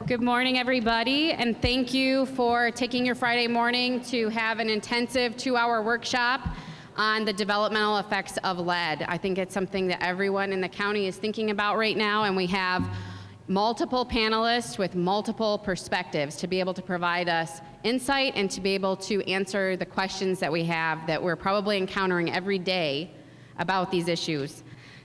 Good morning, everybody, and thank you for taking your Friday morning to have an intensive 2-hour workshop on the developmental effects of lead. I think it's something that everyone in the county is thinking about right now, and we have multiple panelists with multiple perspectives to be able to provide us insight and to be able to answer the questions that we have that we're probably encountering every day about these issues.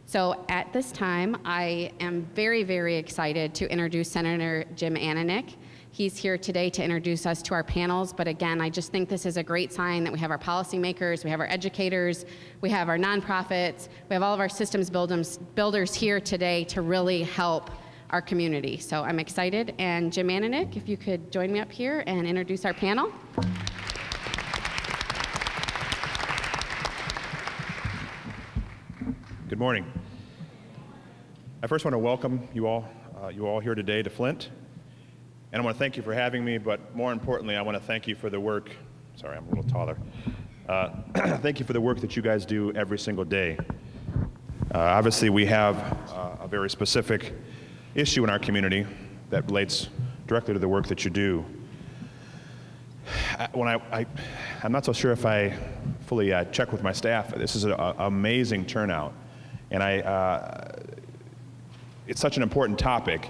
So at this time, I am very, very excited to introduce Senator Jim Ananich. He's here today to introduce us to our panels, but again, I just think this is a great sign that we have our policymakers, we have our educators, we have our nonprofits, we have all of our systems builders here today to really help our community. So I'm excited, and Jim Ananich, if you could join me up here and introduce our panel. Good morning. I first want to welcome you all here today to Flint, and I want to thank you for having me, but more importantly, I want to thank you for the work, sorry, I'm a little taller. Thank you for the work that you guys do every single day. Obviously, we have a very specific issue in our community that relates directly to the work that you do. I'm not so sure if I fully check with my staff. This is an amazing turnout. And it's such an important topic,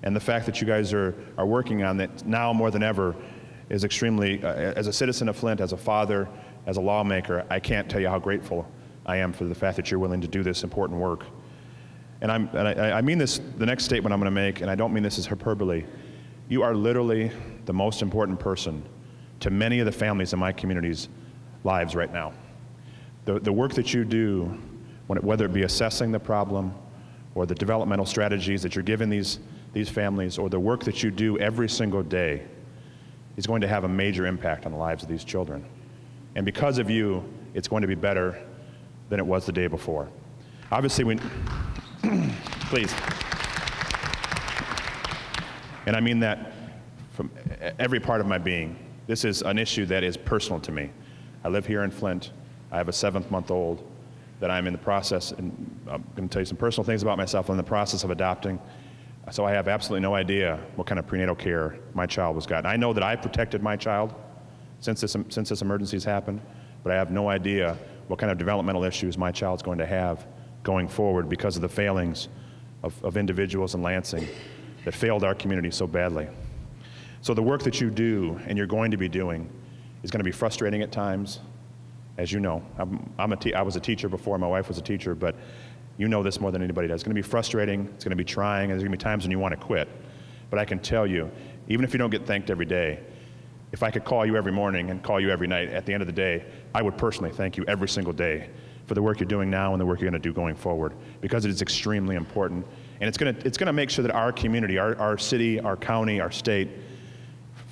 and the fact that you guys are working on it now more than ever is extremely, as a citizen of Flint, as a father, as a lawmaker, I can't tell you how grateful I am for the fact that you're willing to do this important work. And I mean this, the next statement I'm going to make, and I don't mean this as hyperbole. You are literally the most important person to many of the families in my community's lives right now. The work that you do, whether it be assessing the problem or the developmental strategies that you're giving these families, or the work that you do every single day, is going to have a major impact on the lives of these children. And because of you, it's going to be better than it was the day before. Obviously, please. And I mean that from every part of my being. This is an issue that is personal to me. I live here in Flint. I have a 7-month-old that I'm in the process, and I'm going to tell you some personal things about myself. I'm in the process of adopting, so I have absolutely no idea what kind of prenatal care my child was gotten. I know that I protected my child since this emergency has happened, but I have no idea what kind of developmental issues my child's going to have going forward because of the failings of individuals in Lansing that failed our community so badly. So the work that you do and you're going to be doing is going to be frustrating at times. As you know, I was a teacher before, my wife was a teacher, but you know this more than anybody does. It's going to be frustrating, it's going to be trying, and there's going to be times when you want to quit. But I can tell you, even if you don't get thanked every day, if I could call you every morning and call you every night, at the end of the day, I would personally thank you every single day for the work you're doing now and the work you're going to do going forward, because it is extremely important. And it's going to make sure that our community, our city, our county, our state,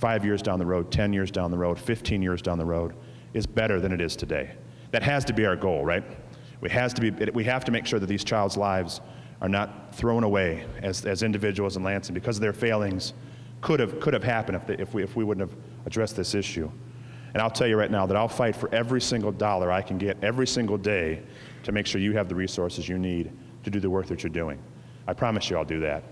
5 years down the road, 10 years down the road, 15 years down the road, is better than it is today. That has to be our goal, right? We have to make sure that these child's lives are not thrown away as individuals in Lansing because of their failings could have happened if we wouldn't have addressed this issue. And I'll tell you right now that I'll fight for every single dollar I can get every single day to make sure you have the resources you need to do the work that you're doing. I promise you I'll do that.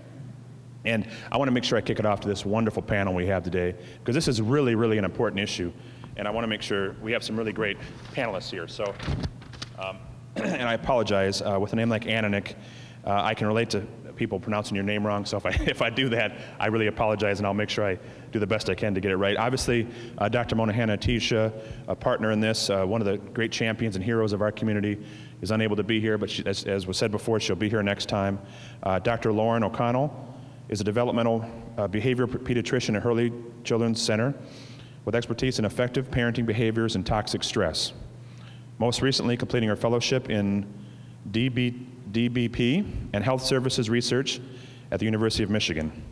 And I want to make sure I kick it off to this wonderful panel we have today, because this is really, really an important issue. And I want to make sure we have some really great panelists here. So, and I apologize, with a name like Ananich, I can relate to people pronouncing your name wrong, so if I do that, I really apologize, and I'll make sure I do the best I can to get it right. Obviously, Dr. Monahana Atisha, a partner in this, one of the great champions and heroes of our community, is unable to be here, but she, as was said before, she'll be here next time. Dr. Lauren O'Connell is a developmental behavioral pediatrician at Hurley Children's Center, with expertise in effective parenting behaviors and toxic stress. Most recently completing her fellowship in DBP and health services research at the University of Michigan.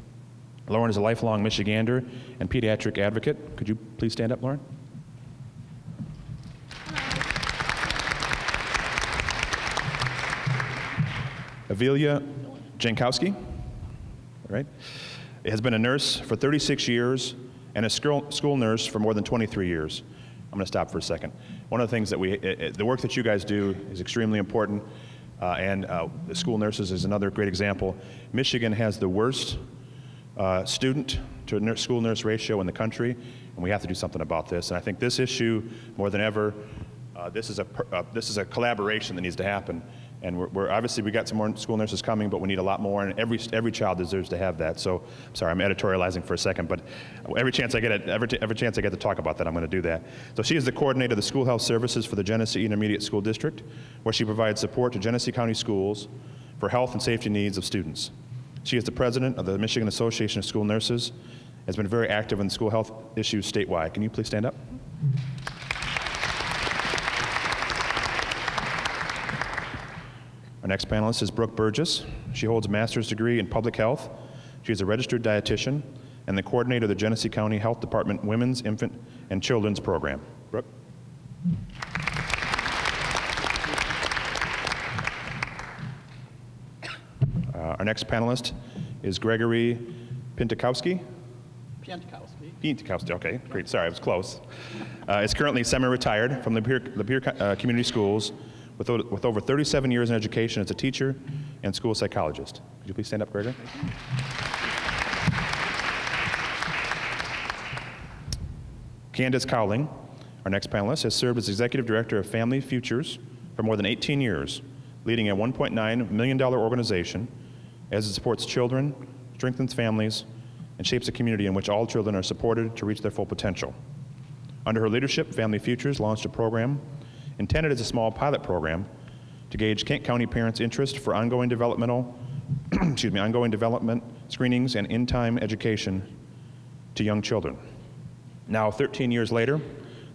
Lauren is a lifelong Michigander and pediatric advocate. Could you please stand up, Lauren? Evilia Jankowski, all right, has been a nurse for 36 years and a school nurse for more than 23 years. I'm going to stop for a second. One of the things that the work that you guys do is extremely important, and the school nurses is another great example. Michigan has the worst student to school nurse ratio in the country, and we have to do something about this. And I think this issue, more than ever, this is a collaboration that needs to happen. And we're obviously, we got some more school nurses coming, but we need a lot more, and every child deserves to have that. So, I'm sorry, I'm editorializing for a second, but every chance I get to talk about that, I'm going to do that. So she is the coordinator of the school health services for the Genesee Intermediate School District, where she provides support to Genesee County schools for health and safety needs of students. She is the president of the Michigan Association of School Nurses, has been very active in school health issues statewide. Can you please stand up? Our next panelist is Brooke Burgess. She holds a master's degree in public health. She is a registered dietitian and the coordinator of the Genesee County Health Department Women's, Infant, and Children's Program. Brooke. Our next panelist is Gregory Piantkowski. Piantkowski, okay, great, sorry, I was close. Is currently semi-retired from Lapeer Community Schools with over 37 years in education as a teacher and school psychologist. Could you please stand up, Gregory? Candace Cowling, our next panelist, has served as Executive Director of Family Futures for more than 18 years, leading a $1.9 million organization as it supports children, strengthens families, and shapes a community in which all children are supported to reach their full potential. Under her leadership, Family Futures launched a program intended as a small pilot program to gauge Kent County parents' interest for ongoing development screenings and in-time education to young children. Now, 13 years later,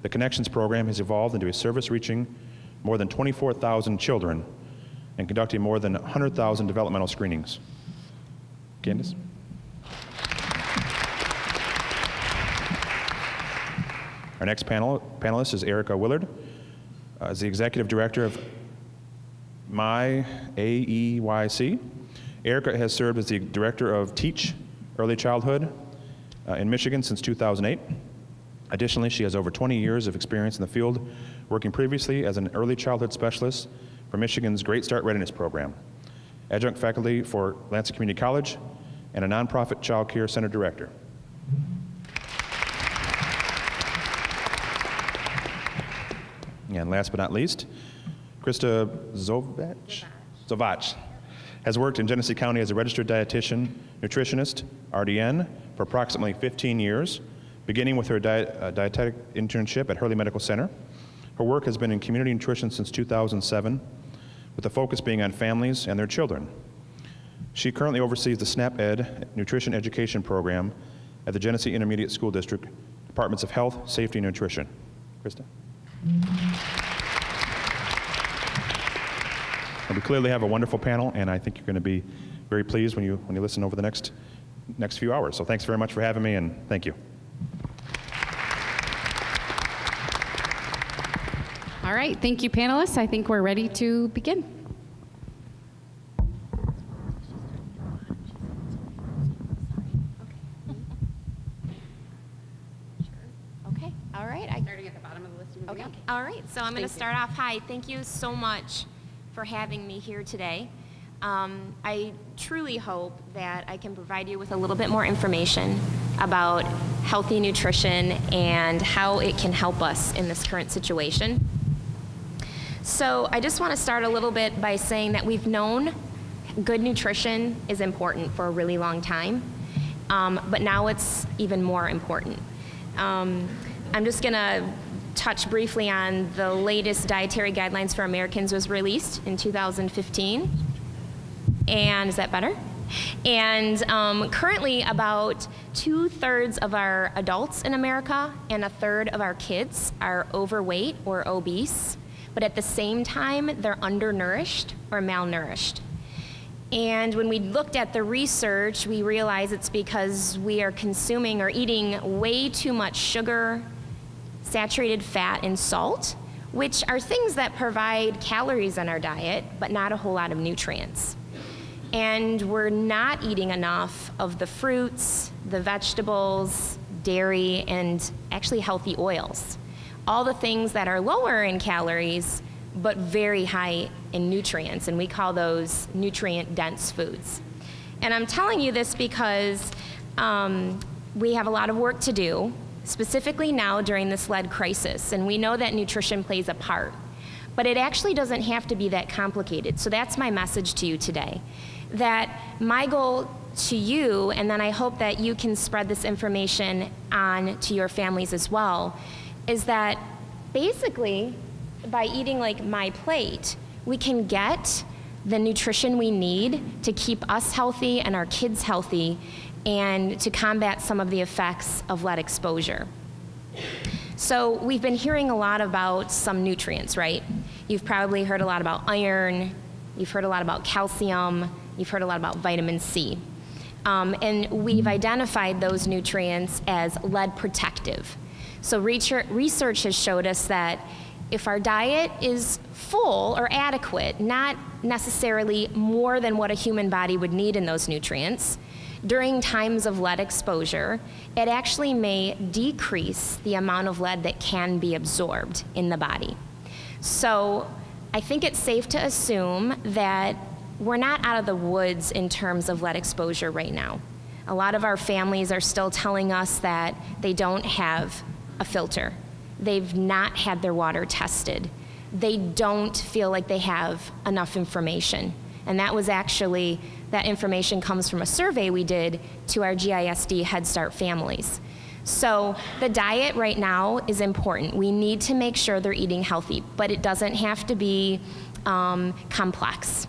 the Connections program has evolved into a service reaching more than 24,000 children and conducting more than 100,000 developmental screenings. Candace? Our next panelist is Erica Willard. As the Executive Director of AEYC, Erica has served as the Director of Teach Early Childhood in Michigan since 2008. Additionally, she has over 20 years of experience in the field, working previously as an early childhood specialist for Michigan's Great Start Readiness Program, adjunct faculty for Lansing Community College, and a nonprofit child care center director. And last but not least, Krista Zovach has worked in Genesee County as a registered dietitian, nutritionist, RDN, for approximately 15 years, beginning with her dietetic internship at Hurley Medical Center. Her work has been in community nutrition since 2007, with the focus being on families and their children. She currently oversees the SNAP-Ed Nutrition Education Program at the Genesee Intermediate School District, Departments of Health, Safety, and Nutrition. Krista? And we clearly have a wonderful panel, and I think you're going to be very pleased when you listen over the next few hours. So thanks very much for having me, and thank you. All right, thank you, panelists. I think we're ready to begin. Okay, all right. Starting at the bottom of the list. Okay, all right. So I'm going to start off. Hi, thank you so much for having me here today. I truly hope that I can provide you with a little bit more information about healthy nutrition and how it can help us in this current situation. So I just want to start a little bit by saying that we've known good nutrition is important for a really long time, but now it's even more important. I'm just going to touch briefly on the latest dietary guidelines for Americans was released in 2015. And is that better? And currently about 2/3 of our adults in America and 1/3 of our kids are overweight or obese, but at the same time, they're undernourished or malnourished. And when we looked at the research, we realized it's because we are consuming or eating way too much sugar, saturated fat, and salt, which are things that provide calories in our diet, but not a whole lot of nutrients. And we're not eating enough of the fruits, the vegetables, dairy, and actually healthy oils. All the things that are lower in calories, but very high in nutrients, and we call those nutrient-dense foods. And I'm telling you this because we have a lot of work to do, specifically now during this lead crisis, and we know that nutrition plays a part. But it actually doesn't have to be that complicated. So that's my message to you today. That my goal to you, and then I hope that you can spread this information on to your families as well, is that basically by eating like my plate, we can get the nutrition we need to keep us healthy and our kids healthy and to combat some of the effects of lead exposure. So we've been hearing a lot about some nutrients, right? You've probably heard a lot about iron, you've heard a lot about calcium, you've heard a lot about vitamin C. And we've identified those nutrients as lead protective. So research has showed us that if our diet is full or adequate, not necessarily more than what a human body would need in those nutrients, during times of lead exposure, it actually may decrease the amount of lead that can be absorbed in the body. So I think it's safe to assume that we're not out of the woods in terms of lead exposure right now. A lot of our families are still telling us that they don't have a filter. They've not had their water tested. They don't feel like they have enough information. And that was actually, that information comes from a survey we did to our GISD Head Start families. So the diet right now is important. We need to make sure they're eating healthy, but it doesn't have to be complex.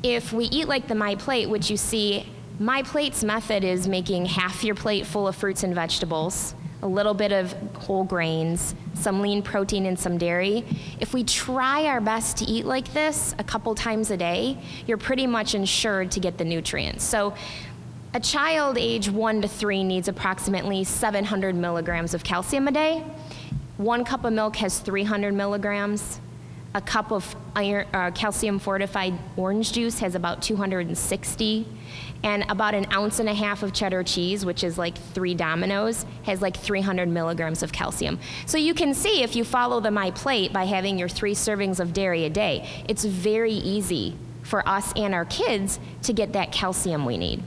If we eat like the My Plate, which you see, My Plate's method is making half your plate full of fruits and vegetables, a little bit of whole grains, some lean protein and some dairy. If we try our best to eat like this a couple times a day, you're pretty much insured to get the nutrients. So a child age 1 to 3 needs approximately 700 milligrams of calcium a day. 1 cup of milk has 300 milligrams. A cup of calcium fortified orange juice has about 260. And about 1.5 ounces of cheddar cheese, which is like 3 Dominoes, has like 300 milligrams of calcium. So you can see if you follow the My Plate by having your 3 servings of dairy a day, it's very easy for us and our kids to get that calcium we need.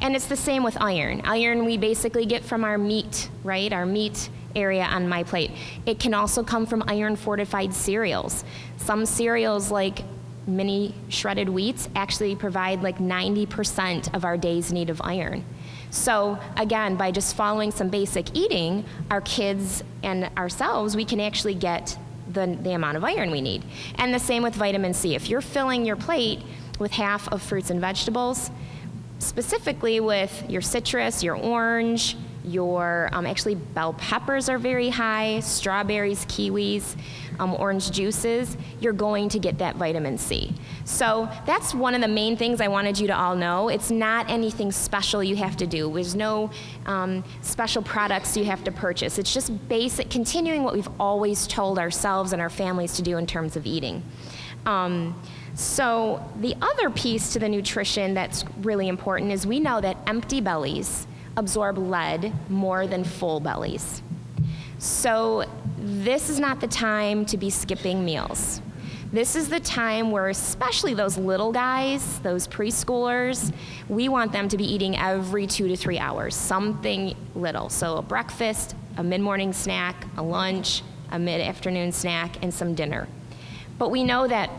And it's the same with iron. Iron we basically get from our meat, right? Our meat area on My Plate. It can also come from iron fortified cereals. Some cereals like mini shredded wheats actually provide like 90% of our day's need of iron. So again, by just following some basic eating, our kids and ourselves, we can actually get the amount of iron we need. And the same with vitamin C. If you're filling your plate with half of fruits and vegetables, specifically with your citrus, your orange, your, actually bell peppers are very high, strawberries, kiwis, orange juices, you're going to get that vitamin C. So that's one of the main things I wanted you to all know. It's not anything special you have to do. There's no special products you have to purchase. It's just basic, continuing what we've always told ourselves and our families to do in terms of eating. So the other piece to the nutrition that's really important is we know that empty bellies absorb lead more than full bellies. So this is not the time to be skipping meals. This is the time where especially those little guys, those preschoolers, we want them to be eating every 2 to 3 hours, something little. So a breakfast, a mid-morning snack, a lunch, a mid-afternoon snack, and some dinner. But we know that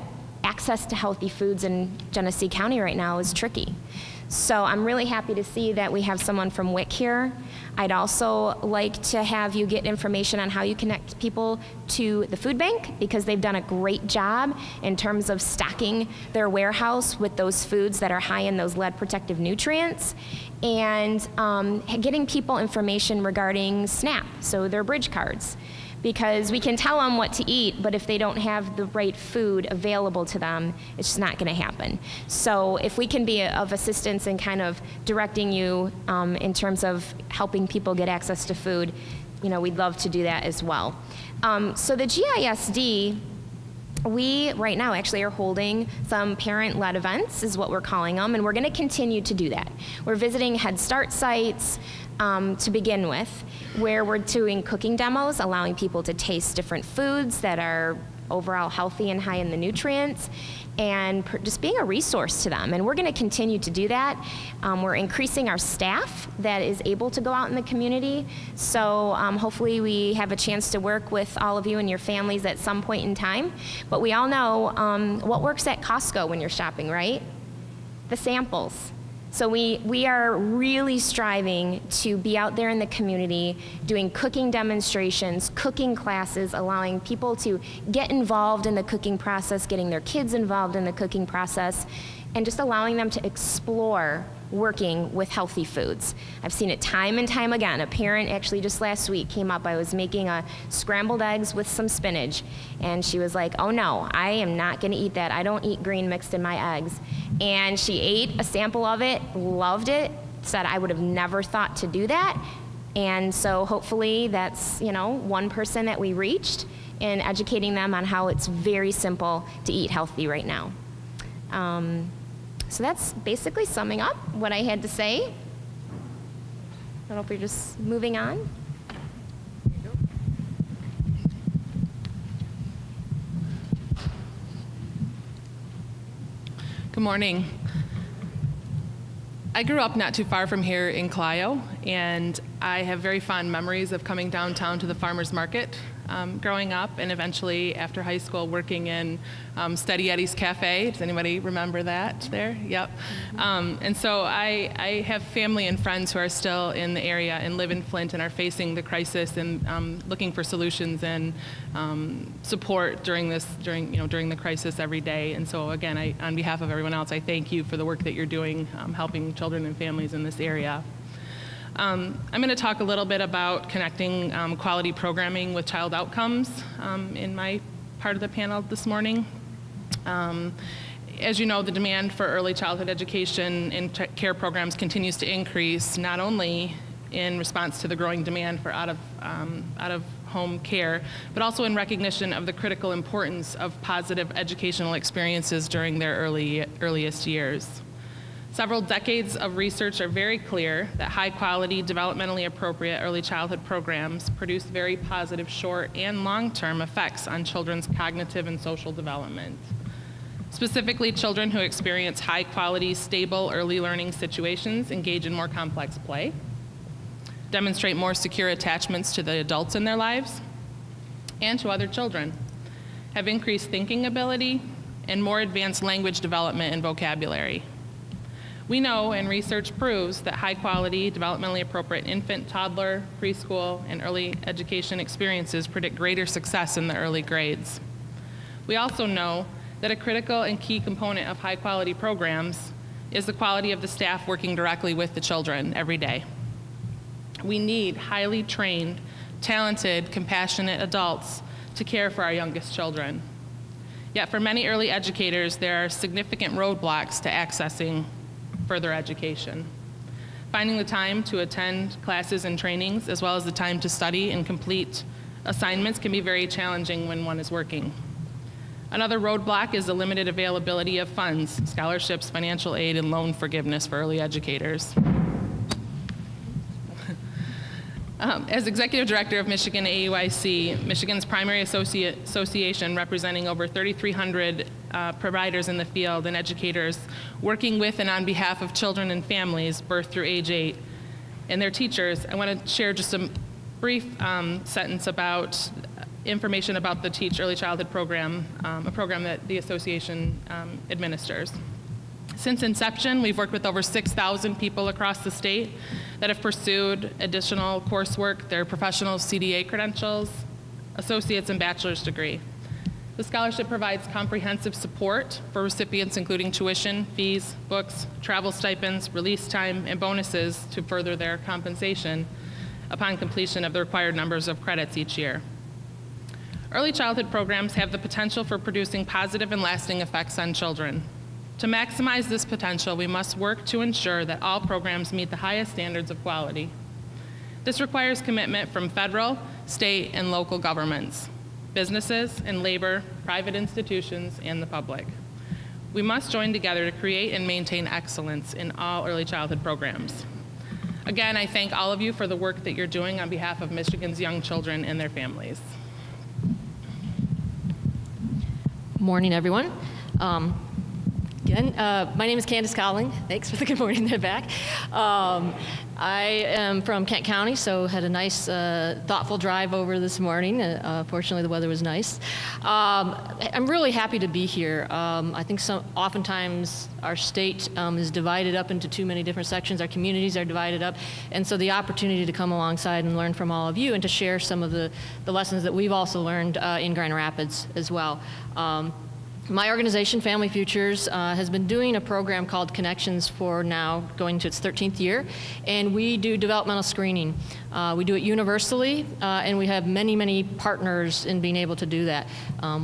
access to healthy foods in Genesee County right now is tricky. So I'm really happy to see that we have someone from WIC here. I'd also like to have you get information on how you connect people to the food bank, because they've done a great job in terms of stocking their warehouse with those foods that are high in those lead protective nutrients, and getting people information regarding SNAP, so their bridge cards. Because we can tell them what to eat, but if they don't have the right food available to them, it's just not gonna happen. So if we can be of assistance in kind of directing you in terms of helping people get access to food, you know, we'd love to do that as well. So the GISD, we right now actually are holding some parent-led events, is what we're calling them, and we're gonna continue to do that. We're visiting Head Start sites, to begin with, where we're doing cooking demos, allowing people to taste different foods that are overall healthy and high in the nutrients. and just being a resource to them. And we're going to continue to do that. We're increasing our staff that is able to go out in the community. So hopefully we have a chance to work with all of you and your families at some point in time. But we all know what works at Costco when you're shopping, right? The samples. So we are really striving to be out there in the community doing cooking demonstrations, cooking classes, allowing people to get involved in the cooking process, getting their kids involved in the cooking process, and just allowing them to explore working with healthy foods. I've seen it time and time again. A parent actually just last week came up, I was making scrambled eggs with some spinach, and she was like, oh no, I am not gonna eat that. I don't eat green mixed in my eggs. And she ate a sample of it, loved it, said I would have never thought to do that. And so hopefully that's, one person that we reached in educating them on how it's very simple to eat healthy right now. So that's basically summing up what I had to say. I don't know if we're just moving on. Good morning. I grew up not too far from here in Clio, and I have very fond memories of coming downtown to the farmers market growing up, and eventually after high school working in Steady Eddie's Cafe. Does anybody remember that there? Yep. And so I have family and friends who are still in the area and live in Flint and are facing the crisis and looking for solutions and support during the crisis every day. And so again, on behalf of everyone else, I thank you for the work that you're doing helping children and families in this area. I'm going to talk a little bit about connecting quality programming with child outcomes in my part of the panel this morning. As you know, the demand for early childhood education and care programs continues to increase, not only in response to the growing demand for out-of-home care, but also in recognition of the critical importance of positive educational experiences during their earliest years. Several decades of research are very clear that high-quality, developmentally appropriate early childhood programs produce very positive short and long-term effects on children's cognitive and social development. Specifically, children who experience high-quality, stable early learning situations engage in more complex play, demonstrate more secure attachments to the adults in their lives and to other children, have increased thinking ability, and more advanced language development and vocabulary. We know, and research proves, that high-quality, developmentally appropriate infant, toddler, preschool, and early education experiences predict greater success in the early grades. We also know that a critical and key component of high-quality programs is the quality of the staff working directly with the children every day. We need highly trained, talented, compassionate adults to care for our youngest children. Yet for many early educators, there are significant roadblocks to accessing further education. Finding the time to attend classes and trainings, as well as the time to study and complete assignments, can be very challenging when one is working. Another roadblock is the limited availability of funds, scholarships, financial aid, and loan forgiveness for early educators. As Executive Director of Michigan AUIC, Michigan's primary association representing over 3,300 providers in the field and educators working with and on behalf of children and families birth through age 8 and their teachers, I want to share just a brief sentence about information about the Teach Early Childhood program, a program that the association administers. Since inception, we've worked with over 6,000 people across the state that have pursued additional coursework, their professional CDA credentials, associate's and bachelor's degree. The scholarship provides comprehensive support for recipients, including tuition, fees, books, travel stipends, release time, and bonuses to further their compensation upon completion of the required numbers of credits each year. Early childhood programs have the potential for producing positive and lasting effects on children. To maximize this potential, we must work to ensure that all programs meet the highest standards of quality. This requires commitment from federal, state, and local governments, businesses and labor, private institutions, and the public. We must join together to create and maintain excellence in all early childhood programs. Again, I thank all of you for the work that you're doing on behalf of Michigan's young children and their families. Morning, everyone. Again, my name is Candace Colling. Thanks for the good morning there back. I am from Kent County, so had a nice, thoughtful drive over this morning. Fortunately, the weather was nice. I'm really happy to be here. I think oftentimes our state is divided up into too many different sections. Our communities are divided up. And so the opportunity to come alongside and learn from all of you and to share some of the lessons that we've also learned in Grand Rapids as well. My organization, Family Futures, has been doing a program called Connections for now going to its 13th year, and we do developmental screening. We do it universally, and we have many, many partners in being able to do that.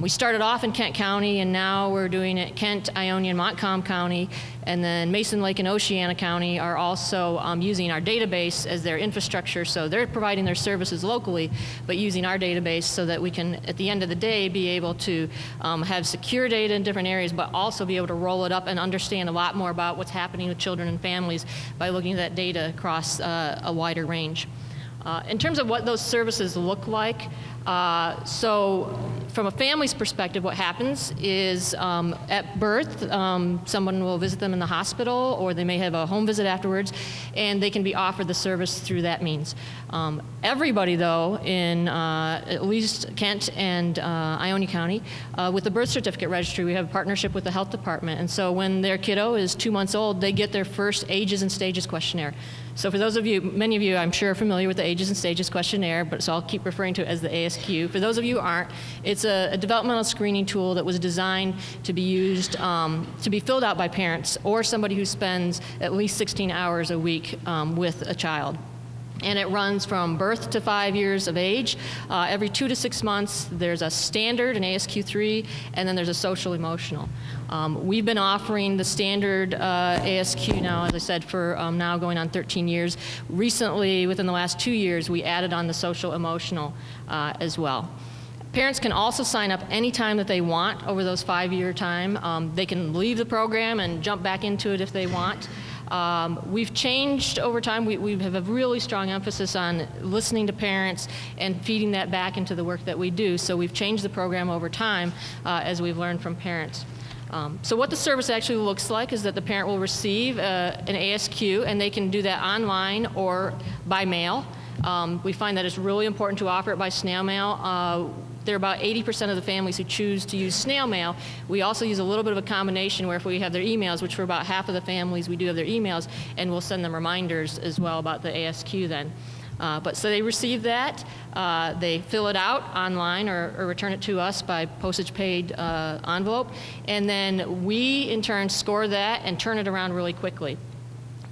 We started off in Kent County, and now we're doing it Kent, Ione, and Montcalm County, and then Mason Lake and Oceana County are also using our database as their infrastructure, so they're providing their services locally, but using our database so that we can, at the end of the day, be able to have secure data in different areas, but also be able to roll it up and understand a lot more about what's happening with children and families by looking at that data across a wider range. In terms of what those services look like, so from a family's perspective, what happens is at birth, someone will visit them in the hospital, or they may have a home visit afterwards, and they can be offered the service through that means. Everybody, though, in at least Kent and Ione County, with the birth certificate registry, we have a partnership with the health department, and so when their kiddo is 2 months old, they get their first ages and stages questionnaire. So for those of you, many of you, I'm sure, are familiar with the Ages and Stages questionnaire, but so I'll keep referring to it as the ASQ. For those of you who aren't, it's a developmental screening tool that was designed to be used, to be filled out by parents or somebody who spends at least 16 hours a week with a child. And it runs from birth to 5 years of age. Every 2 to 6 months, there's a standard, an ASQ3, and then there's a social emotional. We've been offering the standard ASQ now, as I said, for now going on 13 years. Recently, within the last 2 years, we added on the social emotional as well. Parents can also sign up anytime that they want over those 5-year time. They can leave the program and jump back into it if they want. We've changed over time. We have a really strong emphasis on listening to parents and feeding that back into the work that we do. So we've changed the program over time as we've learned from parents. So what the service actually looks like is that the parent will receive an ASQ, and they can do that online or by mail. We find that it's really important to offer it by snail mail. There are about 80% of the families who choose to use snail mail. We also use a little bit of a combination where if we have their emails, which for about half of the families we do have their emails, and we'll send them reminders as well about the ASQ then. So they receive that, they fill it out online or return it to us by postage paid envelope, and then we in turn score that and turn it around really quickly.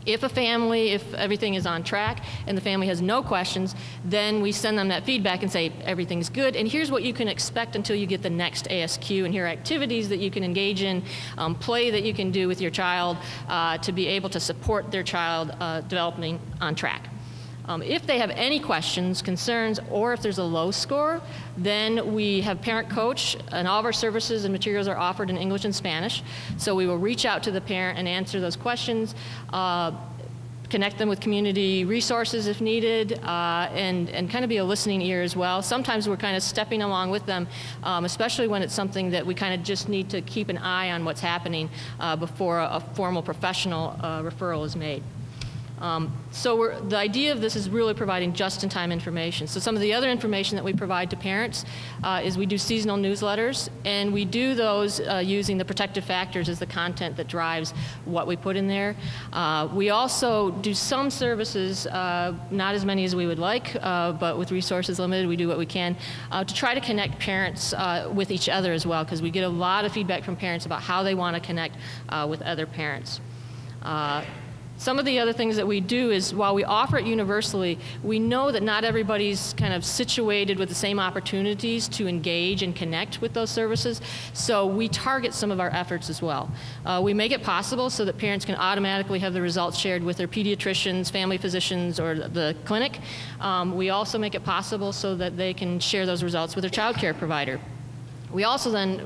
If everything is on track and the family has no questions, then we send them that feedback and say, everything's good, and here's what you can expect until you get the next ASQ, and here are activities that you can engage in, play that you can do with your child to be able to support their child developing on track. If they have any questions, concerns, or if there's a low score, then we have parent coach, and all of our services and materials are offered in English and Spanish. So we will reach out to the parent and answer those questions, connect them with community resources if needed, and kind of be a listening ear as well. Sometimes we're kind of stepping along with them, especially when it's something that we kind of just need to keep an eye on what's happening before a formal professional referral is made. The idea of this is really providing just-in-time information. So some of the other information that we provide to parents is we do seasonal newsletters, and we do those using the protective factors as the content that drives what we put in there. We also do some services, not as many as we would like, but with resources limited, we do what we can to try to connect parents with each other as well, because we get a lot of feedback from parents about how they want to connect with other parents. Some of the other things that we do is, while we offer it universally, we know that not everybody's kind of situated with the same opportunities to engage and connect with those services, so we target some of our efforts as well. We make it possible so that parents can automatically have the results shared with their pediatricians, family physicians, or the clinic. We also make it possible so that they can share those results with their child care provider. We also then,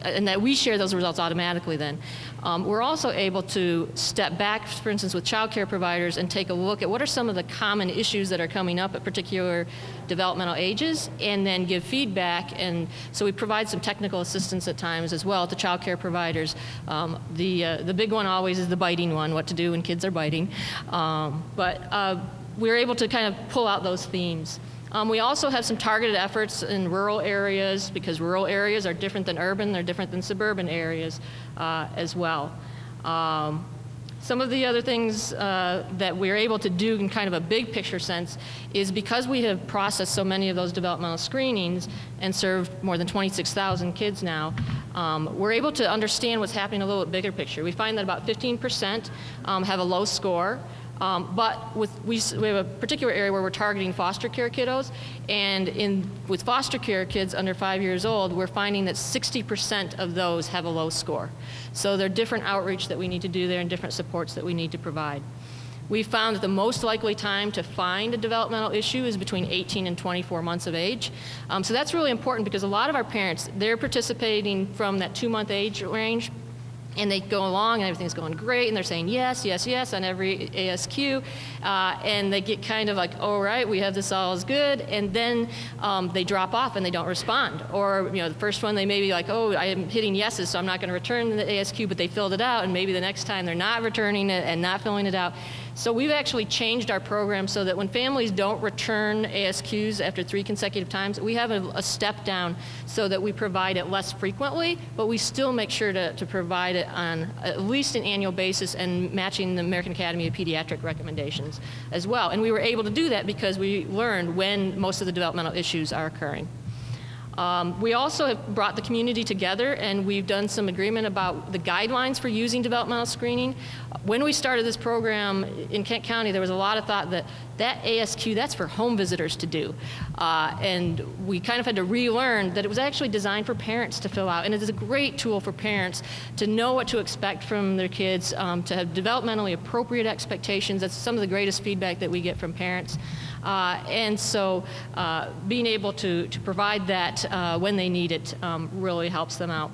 and that we share those results automatically then, we're also able to step back, for instance, with child care providers and take a look at what are some of the common issues that are coming up at particular developmental ages, and then give feedback. And so we provide some technical assistance at times as well to child care providers. The big one always is the biting one, what to do when kids are biting. But we're able to kind of pull out those themes. We also have some targeted efforts in rural areas, because rural areas are different than urban, they're different than suburban areas as well. Some of the other things that we're able to do in kind of a big picture sense is because we have processed so many of those developmental screenings and served more than 26,000 kids now, we're able to understand what's happening a little bit bigger picture. We find that about 15% have a low score. But we have a particular area where we're targeting foster care kiddos, and with foster care kids under 5 years old, we're finding that 60% of those have a low score. So there are different outreach that we need to do there and different supports that we need to provide. We found that the most likely time to find a developmental issue is between 18 and 24 months of age. So that's really important, because a lot of our parents, they're participating from that 2-month age range, and they go along and everything's going great, and they're saying yes, yes, yes on every ASQ, and they get kind of like, all right, we have this all is good, and then they drop off and they don't respond. Or, you know, the first one they may be like, oh, I am hitting yeses, so I'm not going to return the ASQ, but they filled it out, and maybe the next time they're not returning it and not filling it out. So we've actually changed our program so that when families don't return ASQs after 3 consecutive times, we have a step down so that we provide it less frequently, but we still make sure to provide it on at least an annual basis and matching the American Academy of Pediatric recommendations as well. And we were able to do that because we learned when most of the developmental issues are occurring. We also have brought the community together, and we've done some agreement about the guidelines for using developmental screening. When we started this program in Kent County, there was a lot of thought that that ASQ, that's for home visitors to do. And we kind of had to relearn that it was actually designed for parents to fill out. And it is a great tool for parents to know what to expect from their kids, to have developmentally appropriate expectations. That's some of the greatest feedback that we get from parents. And so being able to provide that when they need it really helps them out.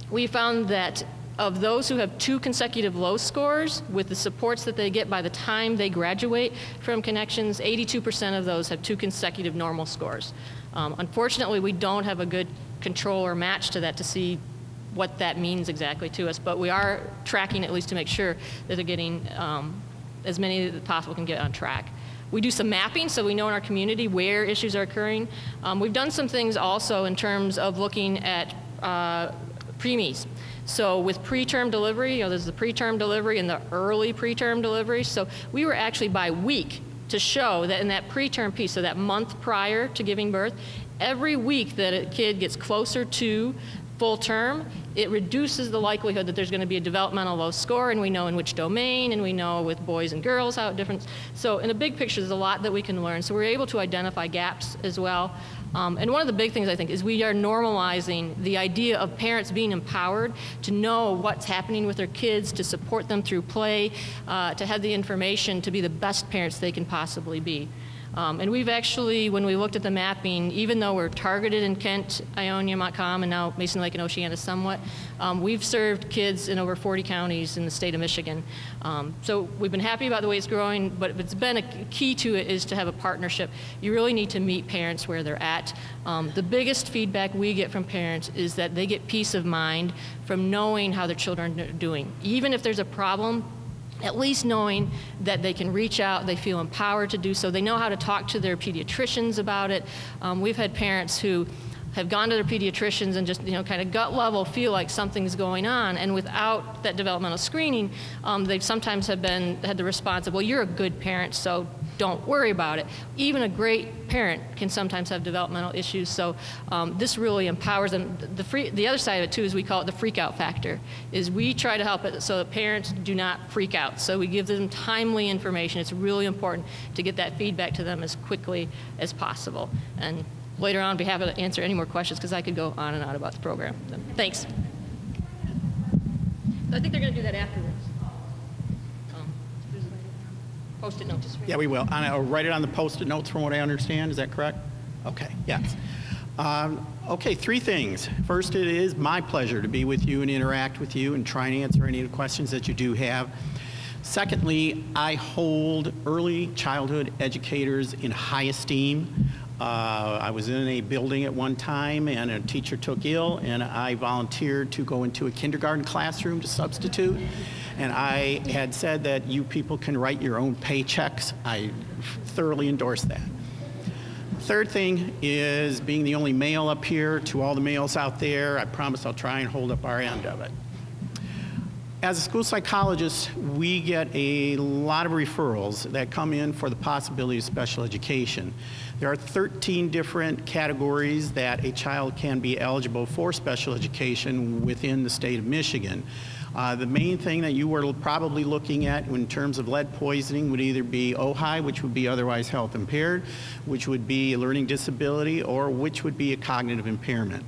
We found that of those who have 2 consecutive low scores, with the supports that they get by the time they graduate from Connections, 82% of those have 2 consecutive normal scores. Unfortunately, we don't have a good control or match to that to see what that means exactly to us, but we are tracking at least to make sure that they're getting as many as possible can get on track. We do some mapping so we know in our community where issues are occurring. We've done some things also in terms of looking at preemies. So with preterm delivery, you know, there's the preterm delivery and the early preterm delivery. So we were actually by week to show that in that preterm piece, so that month prior to giving birth, every week that a kid gets closer to full term, it reduces the likelihood that there's going to be a developmental low score, and we know in which domain, and we know with boys and girls how it different. So in a big picture, there's a lot that we can learn. So we're able to identify gaps as well. And one of the big things I think is we are normalizing the idea of parents being empowered to know what's happening with their kids, to support them through play, to have the information to be the best parents they can possibly be. And we've actually, when we looked at the mapping, even though we're targeted in Kent, Ionia, Montcalm, and now Mason Lake and Oceana somewhat, we've served kids in over 40 counties in the state of Michigan. So we've been happy about the way it's growing, but it's been a key to it is to have a partnership. You really need to meet parents where they're at. The biggest feedback we get from parents is that they get peace of mind from knowing how their children are doing. Even if there's a problem, at least knowing that they can reach out, they feel empowered to do so. They know how to talk to their pediatricians about it. We've had parents who have gone to their pediatricians and just, you know, kind of gut level feel like something's going on, and without that developmental screening, they've sometimes had the response of, well, you're a good parent, so don't worry about it. Even a great parent can sometimes have developmental issues, so this really empowers them. The other side of it too is we call it the freak out factor, is we try to help it so that parents do not freak out. So we give them timely information. It's really important to get that feedback to them as quickly as possible. And later on, I'll be happy to answer any more questions because I could go on and on about the program. So, thanks. I think they're going to do that afterwards. Post-it notes. Yeah, we will. I'll write it on the post-it notes from what I understand. Is that correct? Okay, yes. Okay, three things. First, it is my pleasure to be with you and interact with you and try and answer any of the questions that you do have. Secondly, I hold early childhood educators in high esteem. I was in a building at one time and a teacher took ill and I volunteered to go into a kindergarten classroom to substitute. And I had said that you people can write your own paychecks. I thoroughly endorse that. Third thing is being the only male up here. To all the males out there, I promise I'll try and hold up our end of it. As a school psychologist, we get a lot of referrals that come in for the possibility of special education. There are 13 different categories that a child can be eligible for special education within the state of Michigan. The main thing that you were probably looking at in terms of lead poisoning would either be OHI, which would be otherwise health impaired, which would be a learning disability, or which would be a cognitive impairment.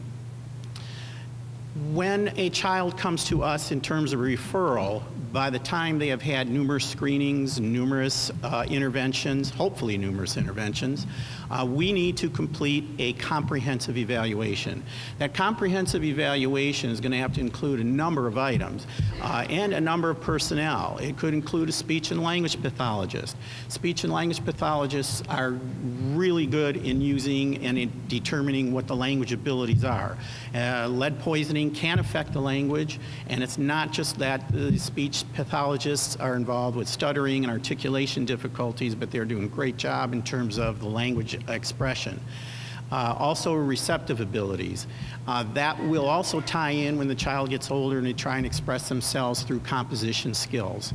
When a child comes to us in terms of referral, by the time they have had numerous screenings, numerous interventions, hopefully numerous interventions, we need to complete a comprehensive evaluation. That comprehensive evaluation is going to have to include a number of items and a number of personnel. It could include a speech and language pathologist. Speech and language pathologists are really good in using and in determining what the language abilities are. Lead poisoning can affect the language, and it's not just that the speech pathologists are involved with stuttering and articulation difficulties, but they're doing a great job in terms of the language expression. Also receptive abilities. That will also tie in when the child gets older and they try and express themselves through composition skills.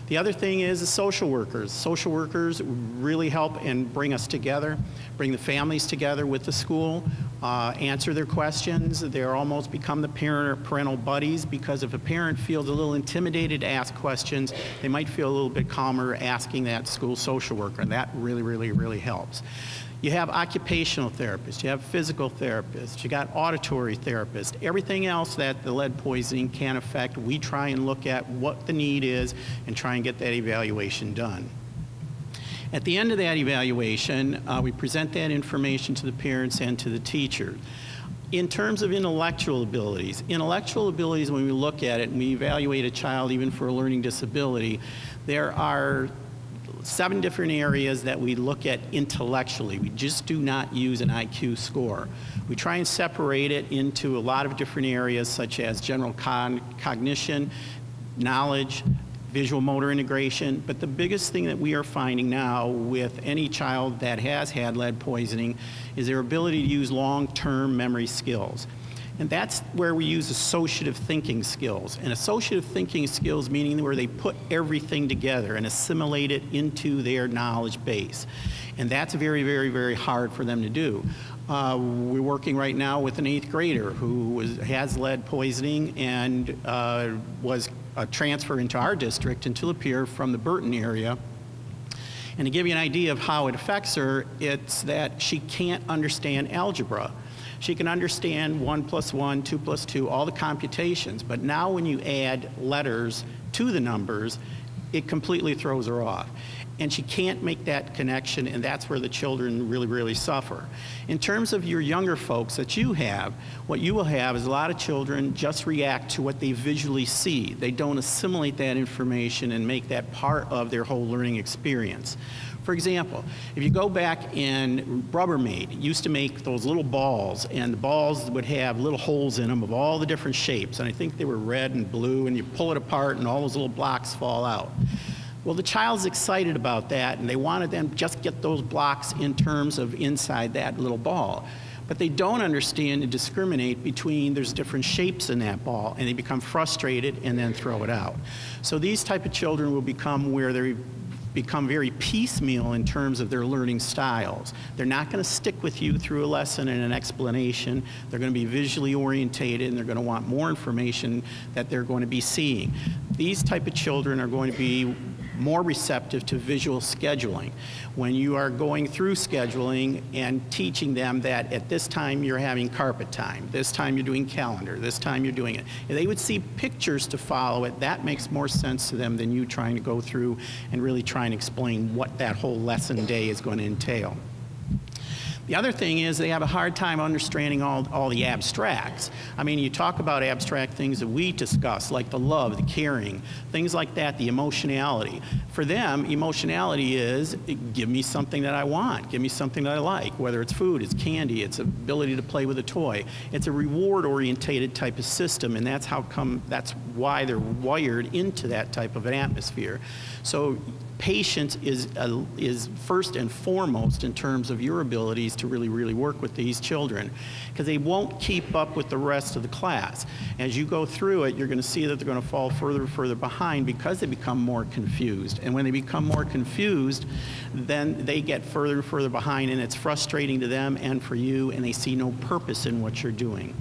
The other thing is the social workers. Social workers really help and bring us together, bring the families together with the school, answer their questions. They're almost become the parental buddies, because if a parent feels a little intimidated to ask questions, they might feel a little bit calmer asking that school social worker, and that really, really, really helps. You have occupational therapists, you have physical therapists, you got auditory therapists, everything else that the lead poisoning can affect, we try and look at what the need is and try and get that evaluation done. At the end of that evaluation, we present that information to the parents and to the teachers. In terms of intellectual abilities, when we look at it and we evaluate a child even for a learning disability, there are 7 different areas that we look at intellectually. We just do not use an IQ score. We try and separate it into a lot of different areas, such as general cognition, knowledge, visual motor integration, but the biggest thing that we are finding now with any child that has had lead poisoning is their ability to use long-term memory skills. And that's where we use associative thinking skills. And associative thinking skills meaning where they put everything together and assimilate it into their knowledge base. And that's very, very, very hard for them to do. We're working right now with an 8th grader who has lead poisoning and was a transfer into our district, into Lapeer, from the Burton area. And to give you an idea of how it affects her, it's that she can't understand algebra. She can understand 1 + 1, 2 + 2, all the computations, but now when you add letters to the numbers, it completely throws her off. And she can't make that connection, and that's where the children really, really suffer. In terms of your younger folks that you have, what you will have is a lot of children just react to what they visually see. They don't assimilate that information and make that part of their whole learning experience. For example, if you go back in Rubbermaid, it used to make those little balls, and the balls would have little holes in them of all the different shapes, and I think they were red and blue, and you pull it apart and all those little blocks fall out. Well, the child's excited about that, and they wanted them to just get those blocks in terms of inside that little ball. But they don't understand and discriminate between there's different shapes in that ball, and they become frustrated and then throw it out. So these type of children will become where they become very piecemeal in terms of their learning styles. They're not going to stick with you through a lesson and an explanation. They're going to be visually orientated, and they're going to want more information that they're going to be seeing. These type of children are going to be more receptive to visual scheduling. When you are going through scheduling and teaching them that at this time you're having carpet time, this time you're doing calendar, this time you're doing it, if they would see pictures to follow it, that makes more sense to them than you trying to go through and really try and explain what that whole lesson day is going to entail. The other thing is they have a hard time understanding all the abstracts. I mean, you talk about abstract things that we discuss, like the love, the caring, things like that, the emotionality. For them, emotionality is, give me something that I want, give me something that I like, whether it's food, it's candy, it's ability to play with a toy. It's a reward-orientated type of system, and that's why they're wired into that type of an atmosphere. So patience is first and foremost in terms of your abilities to really work with these children, because they won't keep up with the rest of the class. As you go through it, you're going to see that they're going to fall further and further behind because they become more confused. And when they become more confused, then they get further and further behind, and it's frustrating to them and for you, and they see no purpose in what you're doing.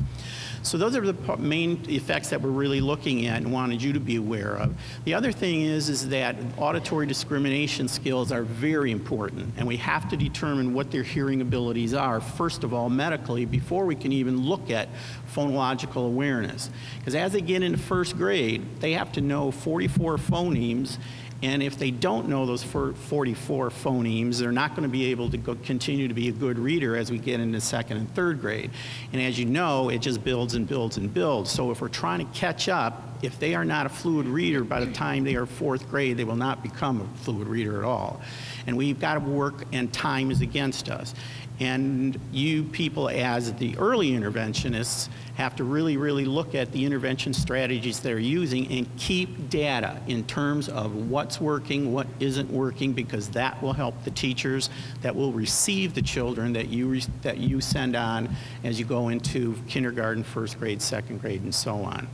So those are the main effects that we're really looking at and wanted you to be aware of. The other thing is that auditory discrimination skills are very important, and we have to determine what their hearing abilities are, first of all, medically, before we can even look at phonological awareness. Because as they get into first grade, they have to know 44 phonemes, and if they don't know those 44 phonemes, they're not going to be able to continue to be a good reader as we get into second and third grade. And as you know, it just builds and builds and builds. So if we're trying to catch up, if they are not a fluid reader by the time they are fourth grade, they will not become a fluid reader at all. And we've got to work, and time is against us. And you people, as the early interventionists, have to really look at the intervention strategies they're using and keep data in terms of what's working, what isn't working, because that will help the teachers that will receive the children that you send on as you go into kindergarten, first grade, second grade, and so on.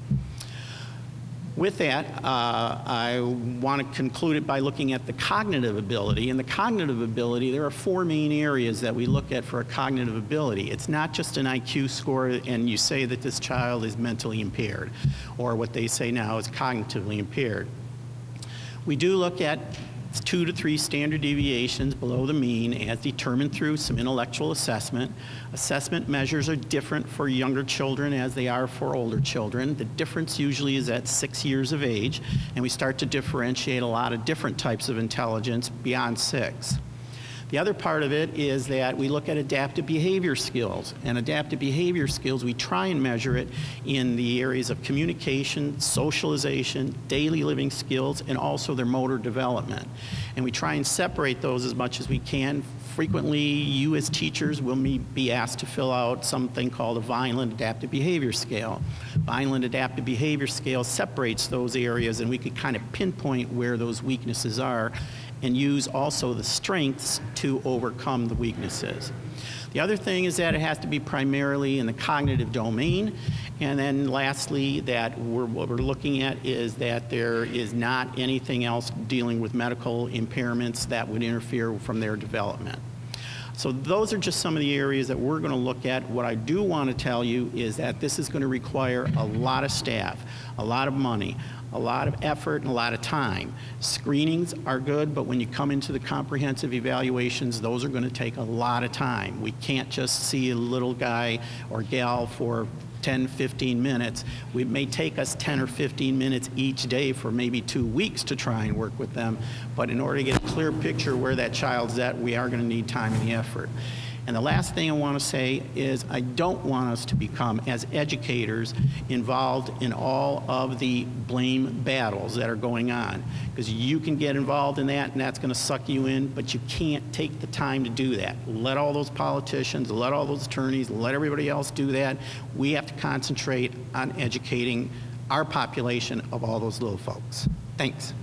With that, I want to conclude it by looking at the cognitive ability. And the cognitive ability, there are four main areas that we look at for a cognitive ability. It's not just an IQ score and you say that this child is mentally impaired, or what they say now is cognitively impaired. We do look at 2 to 3 standard deviations below the mean as determined through some intellectual assessment. Assessment measures are different for younger children as they are for older children. The difference usually is at 6 years of age, and we start to differentiate a lot of different types of intelligence beyond 6. The other part of it is that we look at adaptive behavior skills. And adaptive behavior skills, we try and measure it in the areas of communication, socialization, daily living skills, and also their motor development. And we try and separate those as much as we can. Frequently, you as teachers will be asked to fill out something called a Vineland Adaptive Behavior Scale. Vineland Adaptive Behavior Scale separates those areas, and we could kind of pinpoint where those weaknesses are and use also the strengths to overcome the weaknesses. The other thing is that it has to be primarily in the cognitive domain. And then lastly, that what we're looking at is that there is not anything else dealing with medical impairments that would interfere from their development. So those are just some of the areas that we're going to look at. What I do want to tell you is that this is going to require a lot of staff, a lot of money, a lot of effort, and a lot of time. Screenings are good, but when you come into the comprehensive evaluations, those are going to take a lot of time. We can't just see a little guy or gal for 10, 15 minutes. It may take us 10 or 15 minutes each day for maybe 2 weeks to try and work with them, but in order to get a clear picture where that child's at, we are going to need time and the effort. And the last thing I want to say is I don't want us to become, as educators, involved in all of the blame battles that are going on. Because you can get involved in that, and that's going to suck you in, but you can't take the time to do that. Let all those politicians, let all those attorneys, let everybody else do that. We have to concentrate on educating our population of all those little folks. Thanks.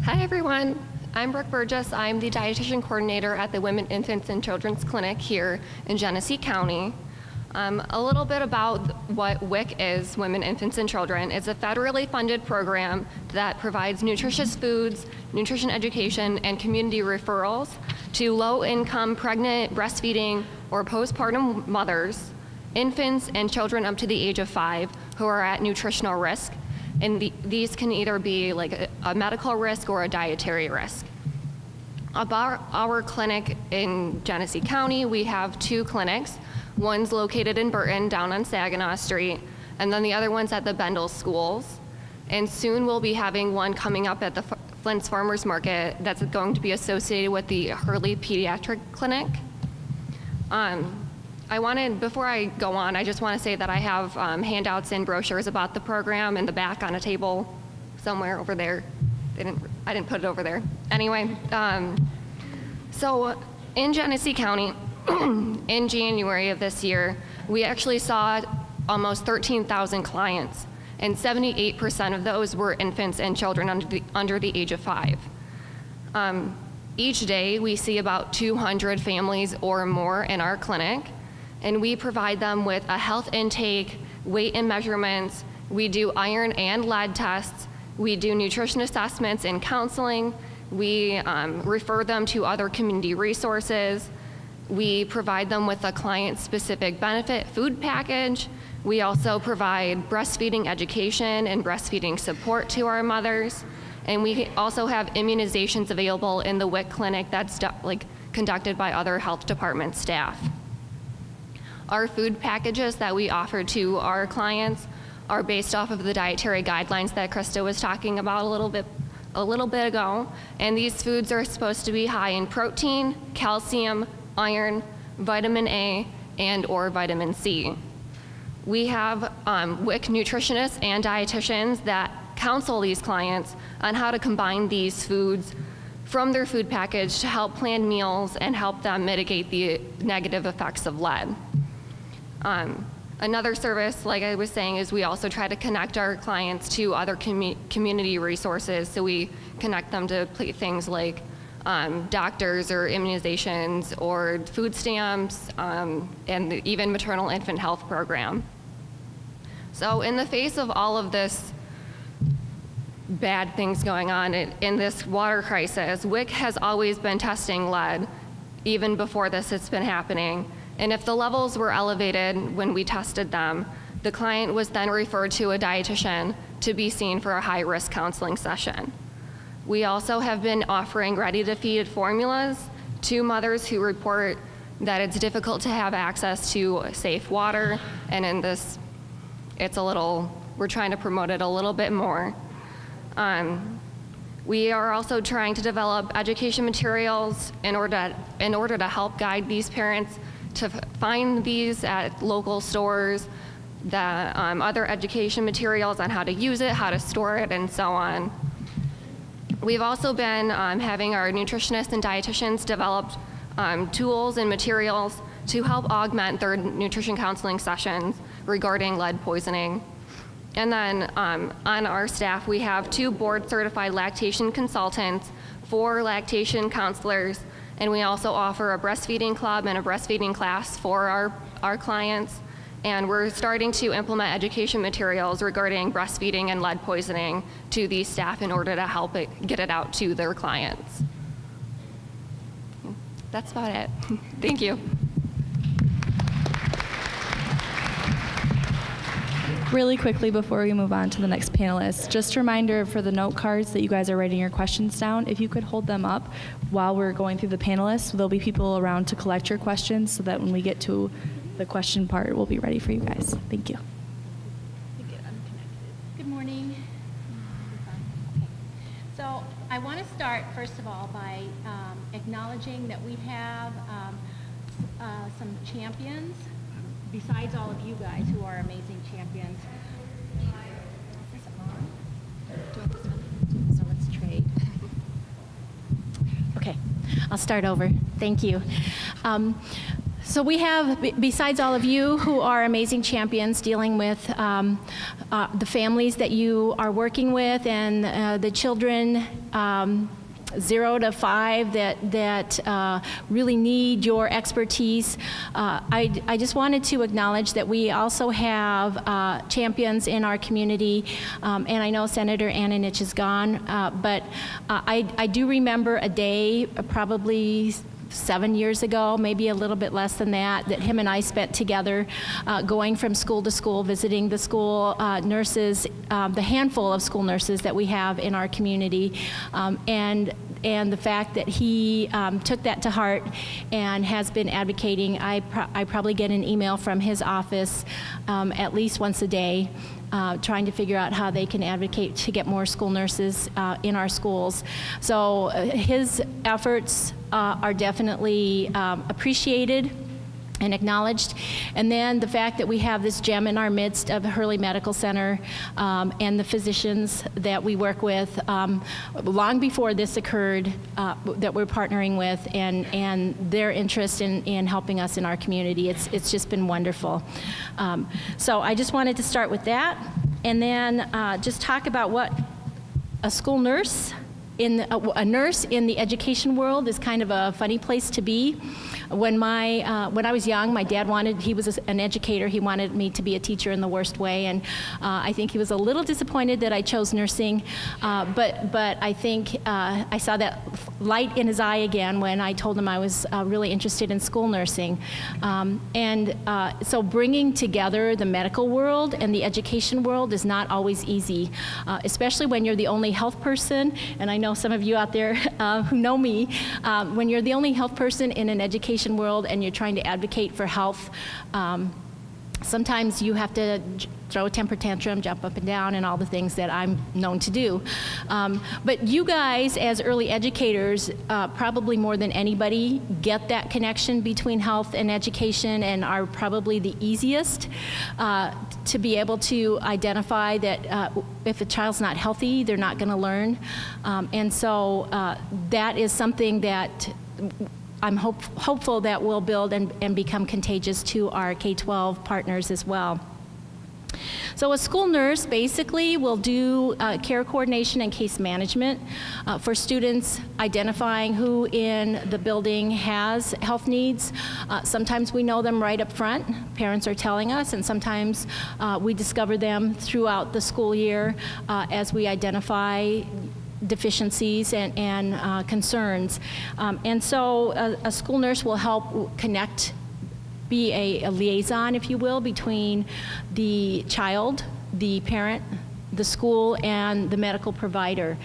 Hi everyone, I'm Brooke Burgess. I'm the dietitian coordinator at the Women, Infants, and Children's Clinic here in Genesee County. A little bit about what WIC is, Women, Infants, and Children. It's a federally funded program that provides nutritious foods, nutrition education, and community referrals to low-income pregnant, breastfeeding, or postpartum mothers, infants, and children up to the age of 5 who are at nutritional risk. And these can either be like a medical risk or a dietary risk. About our clinic in Genesee County, we have 2 clinics. One's located in Burton, down on Saginaw Street, and then the other one's at the Bendel schools. And soon we'll be having one coming up at the Flint's Farmers Market that's going to be associated with the Hurley Pediatric Clinic. Before I go on, I just want to say that I have handouts and brochures about the program in the back on a table somewhere over there. I didn't put it over there. Anyway, so in Genesee County, in January of this year, we actually saw almost 13,000 clients, and 78% of those were infants and children under the age of 5. Each day, we see about 200 families or more in our clinic, and we provide them with a health intake, weight and measurements. We do iron and lead tests. We do nutrition assessments and counseling. We refer them to other community resources. We provide them with a client-specific benefit food package. We also provide breastfeeding education and breastfeeding support to our mothers. And we also have immunizations available in the WIC clinic that's conducted by other health department staff. Our food packages that we offer to our clients are based off of the dietary guidelines that Krista was talking about a little bit ago. And these foods are supposed to be high in protein, calcium, iron, vitamin A, and/or vitamin C. We have WIC nutritionists and dietitians that counsel these clients on how to combine these foods from their food package to help plan meals and help them mitigate the negative effects of lead. Another service, like I was saying, is we also try to connect our clients to other community resources. So we connect them to things like doctors or immunizations or food stamps and even maternal infant health program. So in the face of all of this bad things going on in this water crisis, WIC has always been testing lead even before this has been happening. And if the levels were elevated when we tested them, the client was then referred to a dietitian to be seen for a high-risk counseling session. We also have been offering ready-to-feed formulas to mothers who report that it's difficult to have access to safe water, and in this, we're trying to promote it a little bit more. We are also trying to develop education materials in order to help guide these parents to find these at local stores, other education materials on how to use it, how to store it, and so on. We've also been having our nutritionists and dietitians develop tools and materials to help augment their nutrition counseling sessions regarding lead poisoning. And then on our staff, we have 2 board-certified lactation consultants, 4 lactation counselors, and we also offer a breastfeeding club and a breastfeeding class for our clients. And we're starting to implement education materials regarding breastfeeding and lead poisoning to these staff in order to help get it out to their clients. That's about it. Thank you. Really quickly before we move on to the next panelist, just a reminder for the note cards that you guys are writing your questions down, if you could hold them up while we're going through the panelists, there'll be people around to collect your questions so that when we get to the question part, we'll be ready for you guys. Thank you. Good morning. Okay. So I want to start, first of all, by acknowledging that we have some champions, besides all of you guys who are amazing champions. Is this on? So let's trade. Okay, I'll start over. Thank you. So we have, besides all of you who are amazing champions dealing with the families that you are working with and the children 0 to 5 that really need your expertise. I just wanted to acknowledge that we also have champions in our community, and I know Senator Ananich is gone, but I do remember a day, probably 7 years ago, maybe a little bit less than that him and I spent together going from school to school, visiting the school nurses, the handful of school nurses that we have in our community. And and the fact that he took that to heart and has been advocating. I probably get an email from his office at least once a day, trying to figure out how they can advocate to get more school nurses in our schools. So his efforts are definitely appreciated and acknowledged. And then the fact that we have this gem in our midst of Hurley Medical Center and the physicians that we work with long before this occurred that we're partnering with, and their interest in helping us in our community. It's just been wonderful. So I just wanted to start with that, and then just talk about what a school nurse a nurse in the education world is kind of a funny place to be. When I was young, my dad he was an educator. He wanted me to be a teacher in the worst way, and I think he was a little disappointed that I chose nursing. But I think I saw that light in his eye again when I told him I was really interested in school nursing. So bringing together the medical world and the education world is not always easy, especially when you're the only health person. And I know some of you out there who know me, when you're the only health person in an education world and you're trying to advocate for health, sometimes you have to throw a temper tantrum, jump up and down, and all the things that I'm known to do. But you guys, as early educators, probably more than anybody, get that connection between health and education and are probably the easiest to be able to identify that if a child's not healthy, they're not going to learn. And so that is something that I'm hopeful that will build and become contagious to our K-12 partners as well. So a school nurse basically will do care coordination and case management for students, identifying who in the building has health needs. Sometimes we know them right up front, parents are telling us, and sometimes we discover them throughout the school year as we identify deficiencies and concerns. And so a school nurse will help connect, be a liaison, if you will, between the child, the parent, the school, and the medical provider.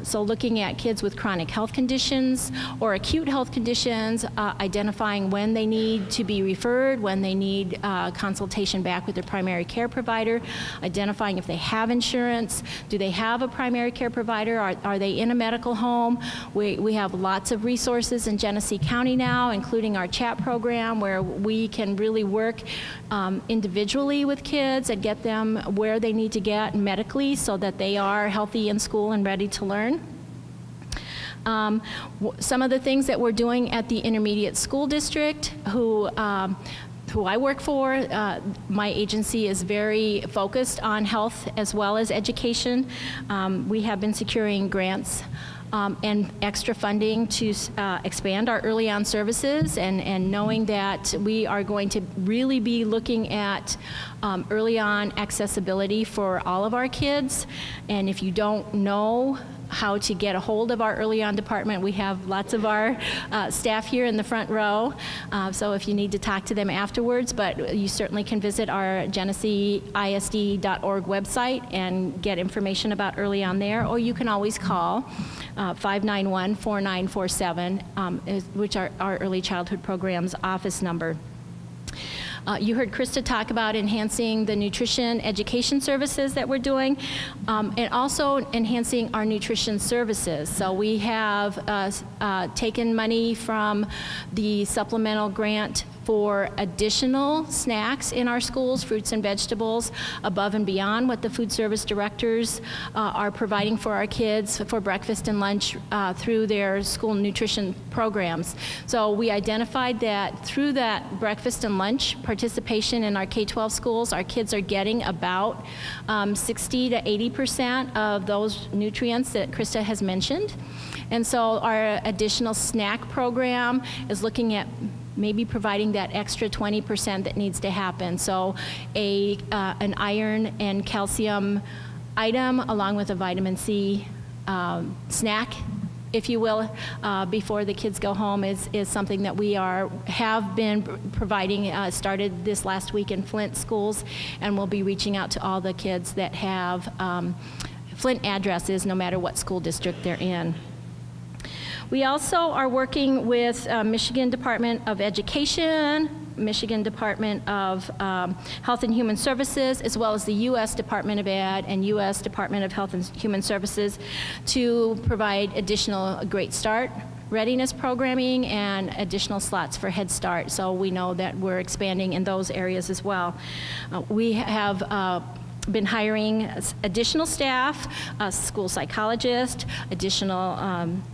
So looking at kids with chronic health conditions or acute health conditions, identifying when they need to be referred, when they need consultation back with their primary care provider, identifying if they have insurance, do they have a primary care provider, are they in a medical home? We have lots of resources in Genesee County now, including our chat program, where we can really work individually with kids and get them where they need to get medically so that they are healthy in school and ready to learn. Some of the things that we're doing at the Intermediate School District, who I work for, my agency is very focused on health as well as education. We have been securing grants and extra funding to expand our early on services, and knowing that we are going to really be looking at early on accessibility for all of our kids. And if you don't know how to get a hold of our early on department, we have lots of our staff here in the front row, so if you need to talk to them afterwards, but you certainly can visit our GeneseeISD.org website and get information about early on there, or you can always call 591-4947, which are our early childhood programs office number. You heard Krista talk about enhancing the nutrition education services that we're doing, and also enhancing our nutrition services. So we have taken money from the supplemental grant for additional snacks in our schools, fruits and vegetables, above and beyond what the food service directors are providing for our kids for breakfast and lunch through their school nutrition programs. So we identified that through that breakfast and lunch participation in our K-12 schools, our kids are getting about 60 to 80% of those nutrients that Krista has mentioned. And so our additional snack program is looking at maybe providing that extra 20% that needs to happen. So an iron and calcium item along with a vitamin C snack, if you will, before the kids go home is something that we have been providing, started this last week in Flint schools, and we'll be reaching out to all the kids that have Flint addresses no matter what school district they're in. We also are working with Michigan Department of Education, Michigan Department of Health and Human Services, as well as the U.S. Department of Ed and U.S. Department of Health and Human Services to provide additional Great Start readiness programming and additional slots for Head Start. So we know that we're expanding in those areas as well. We have been hiring additional staff, a school psychologist, additional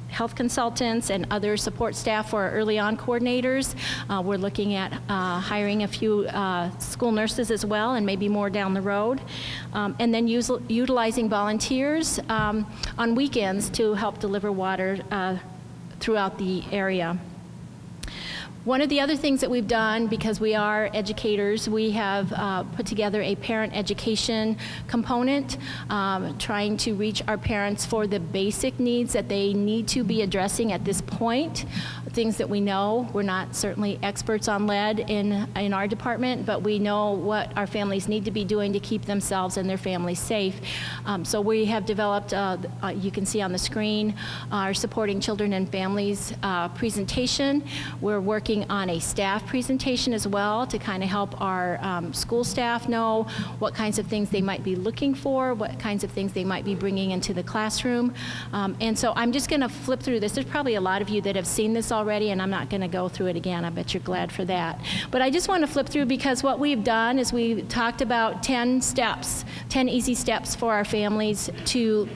health consultants, and other support staff for our early on coordinators. We're looking at hiring a few school nurses as well, and maybe more down the road. And then utilizing volunteers on weekends to help deliver water throughout the area. One of the other things that we've done, because we are educators, we have put together a parent education component, trying to reach our parents for the basic needs that they need to be addressing at this point. Things that we know. We're not certainly experts on lead in our department, but we know what our families need to be doing to keep themselves and their families safe. So we have developed, you can see on the screen, our Supporting Children and Families presentation. We're working on a staff presentation as well to kind of help our school staff know what kinds of things they might be looking for, what kinds of things they might be bringing into the classroom. And so I'm just going to flip through this. There's probably a lot of you that have seen this already, and I'm not going to go through it again. I bet you're glad for that. But I just want to flip through because what we've done is we talked about 10 steps, 10 easy steps for our families to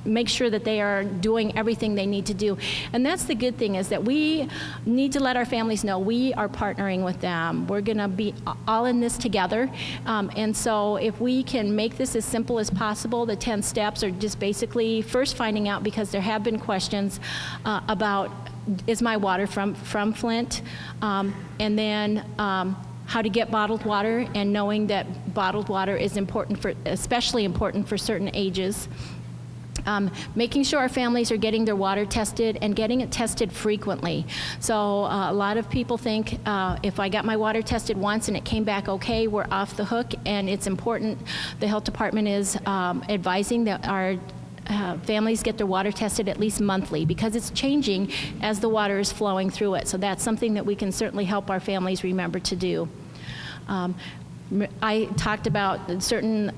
make sure that they are doing everything they need to do. And that's the good thing, is that we need to let our families know we are partnering with them. We're going to be all in this together. And so if we can make this as simple as possible, the 10 steps are just basically first finding out, because there have been questions about, is my water from Flint? And then how to get bottled water, and knowing that bottled water is important especially important for certain ages. Making sure our families are getting their water tested and getting it tested frequently. So a lot of people think if I got my water tested once and it came back okay, we're off the hook, and it's important. The health department is advising that our families get their water tested at least monthly, because it's changing as the water is flowing through it. So that's something that we can certainly help our families remember to do. I talked about certain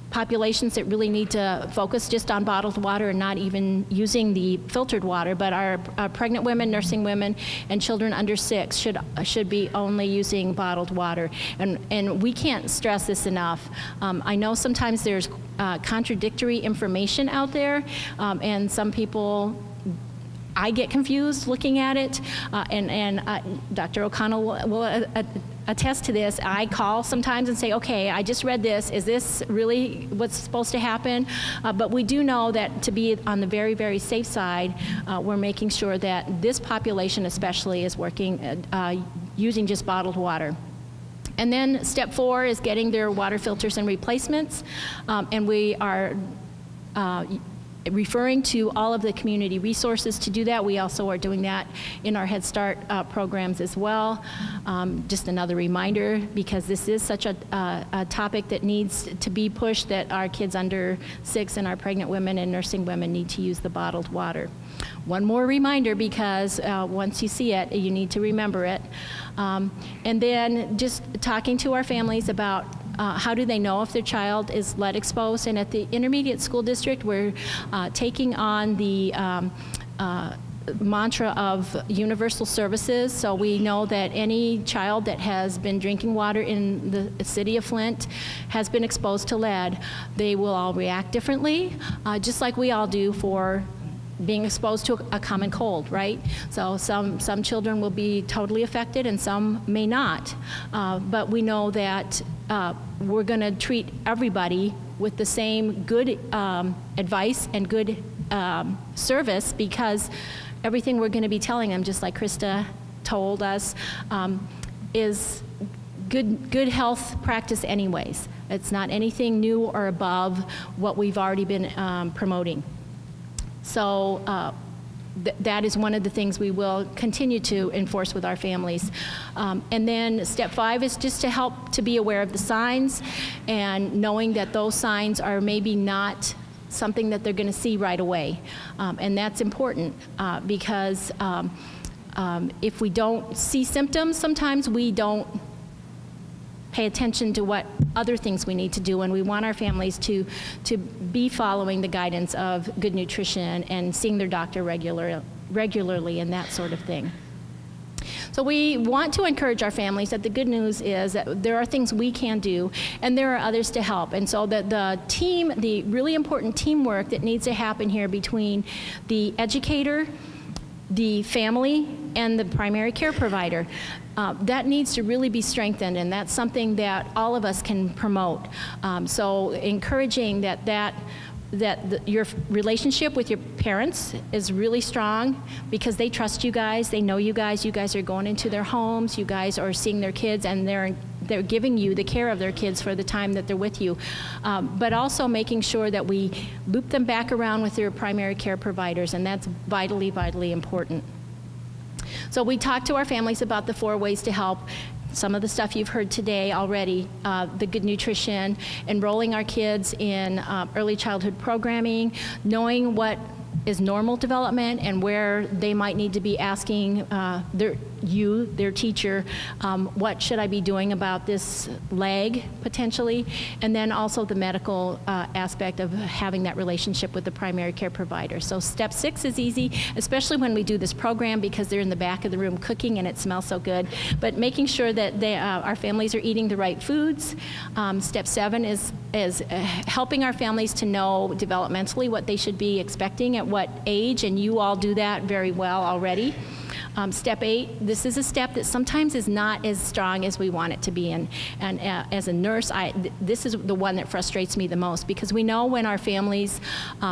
populations that really need to focus just on bottled water and not even using the filtered water, but our pregnant women, nursing women, and children under 6 should be only using bottled water. And we can't stress this enough. I know sometimes there's contradictory information out there, and some people, I get confused looking at it, and Dr. O'Connell will attest to this. I call sometimes and say, okay, I just read this. Is this really what's supposed to happen? But we do know that to be on the very, very safe side, we're making sure that this population especially is working, using just bottled water. And then step 4 is getting their water filters and replacements. And we are referring to all of the community resources to do that. We also are doing that in our Head Start programs as well. Just another reminder, because this is such a topic that needs to be pushed, that our kids under 6 and our pregnant women and nursing women need to use the bottled water. One more reminder, because once you see it, you need to remember it. And then just talking to our families about how do they know if their child is lead exposed. And at the Intermediate School District, we're taking on the mantra of universal services. So we know that any child that has been drinking water in the city of Flint has been exposed to lead. They will all react differently, just like we all do for being exposed to a common cold, right? So some children will be totally affected and some may not. But we know that we're going to treat everybody with the same good advice and good service, because everything we're going to be telling them, just like Krista told us, is good health practice anyways. It's not anything new or above what we've already been promoting. So that is one of the things we will continue to enforce with our families. And then step 5 is just to help to be aware of the signs, and knowing that those signs are maybe not something that they're going to see right away. And that's important because if we don't see symptoms, sometimes we don't pay attention to what other things we need to do, and we want our families to be following the guidance of good nutrition and seeing their doctor regularly and that sort of thing. So we want to encourage our families that the good news is that there are things we can do and there are others to help. And so that the team, the really important teamwork that needs to happen here between the educator, the family, and the primary care provider, that needs to really be strengthened, and that's something that all of us can promote. So encouraging that your relationship with your parents is really strong because they trust you guys, they know you guys are going into their homes, you guys are seeing their kids, and they're giving you the care of their kids for the time that they're with you. But also making sure that we loop them back around with their primary care providers, and that's vitally, vitally important. So we talked to our families about the 4 ways to help. Some of the stuff you've heard today already, the good nutrition, enrolling our kids in early childhood programming, knowing what is normal development and where they might need to be asking their teacher, what should I be doing about this leg potentially, and then also the medical aspect of having that relationship with the primary care provider. So step 6 is easy, especially when we do this program because they're in the back of the room cooking and it smells so good, but making sure that our families are eating the right foods. Step 7 is helping our families to know developmentally what they should be expecting at what age, and you all do that very well already. Step 8, this is a step that sometimes is not as strong as we want it to be, and as a nurse, this is the one that frustrates me the most, because we know when our families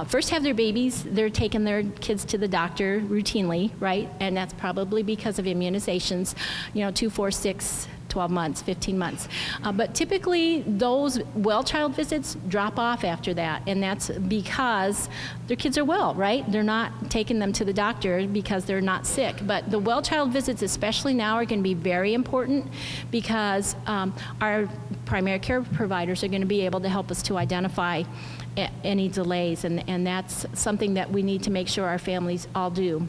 first have their babies, they're taking their kids to the doctor routinely, right? And that's probably because of immunizations, 2, 4, 6, 12 months, 15 months. But typically those well child visits drop off after that, and that's because their kids are well, right? They're not taking them to the doctor because they're not sick. But the well child visits, especially now, are going to be very important because our primary care providers are going to be able to help us to identify any delays, and that's something that we need to make sure our families all do.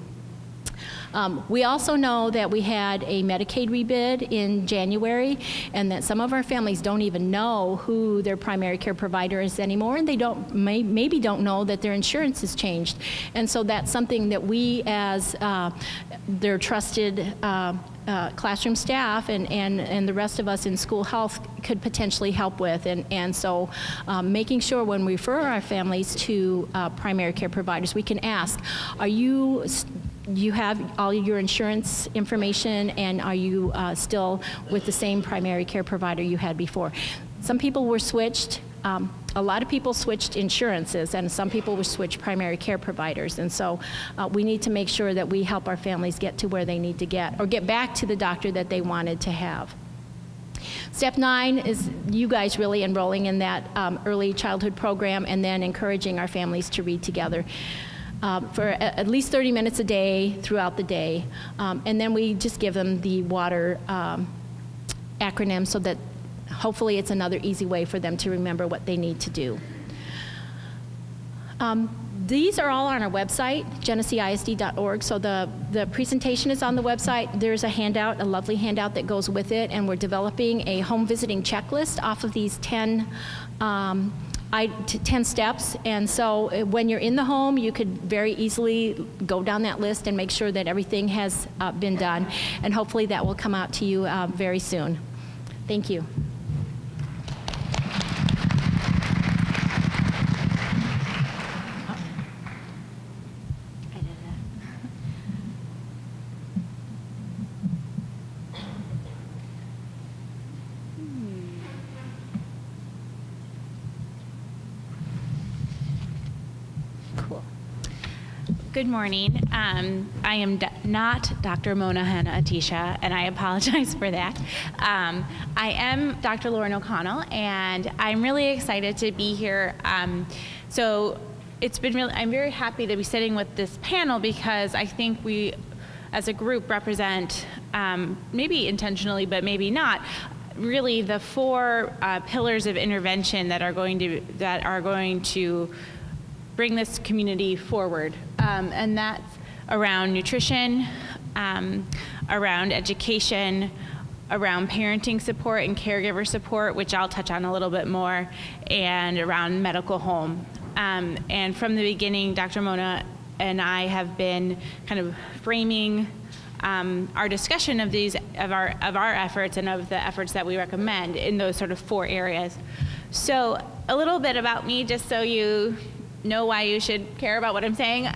We also know that we had a Medicaid rebid in January, and that some of our families don't even know who their primary care provider is anymore, and they maybe don't know that their insurance has changed. And so that's something that we, as their trusted classroom staff and the rest of us in school health, could potentially help with. And so making sure when we refer our families to primary care providers, we can ask, you have all your insurance information, and are you still with the same primary care provider you had before? Some people were switched. A lot of people switched insurances, and some people were switched primary care providers. And so we need to make sure that we help our families get to where they need to get, or get back to the doctor that they wanted to have. Step 9 is you guys really enrolling in that early childhood program, and then encouraging our families to read together. For at least 30 minutes a day throughout the day. And then we just give them the WATER acronym so that hopefully it's another easy way for them to remember what they need to do. These are all on our website, geneseeisd.org. So the presentation is on the website. There's a handout, a lovely handout that goes with it, and we're developing a home visiting checklist off of these 10 steps, and so when you're in the home, you could very easily go down that list and make sure that everything has been done, and hopefully that will come out to you very soon. Thank you. Good morning. I am not Dr. Mona Hanna-Attisha, and I apologize for that. I am Dr. Lauren O'Connell, and I'm really excited to be here. So I'm very happy to be sitting with this panel, because I think we, as a group, represent, maybe intentionally, but maybe not, really the 4 pillars of intervention that are going to bring this community forward. And that's around nutrition, around education, around parenting support and caregiver support, which I'll touch on a little bit more, and around medical home. And from the beginning, Dr. Mona and I have been kind of framing our discussion of our efforts and of the efforts that we recommend in those sort of 4 areas. So a little bit about me, just so you know why you should care about what I'm saying.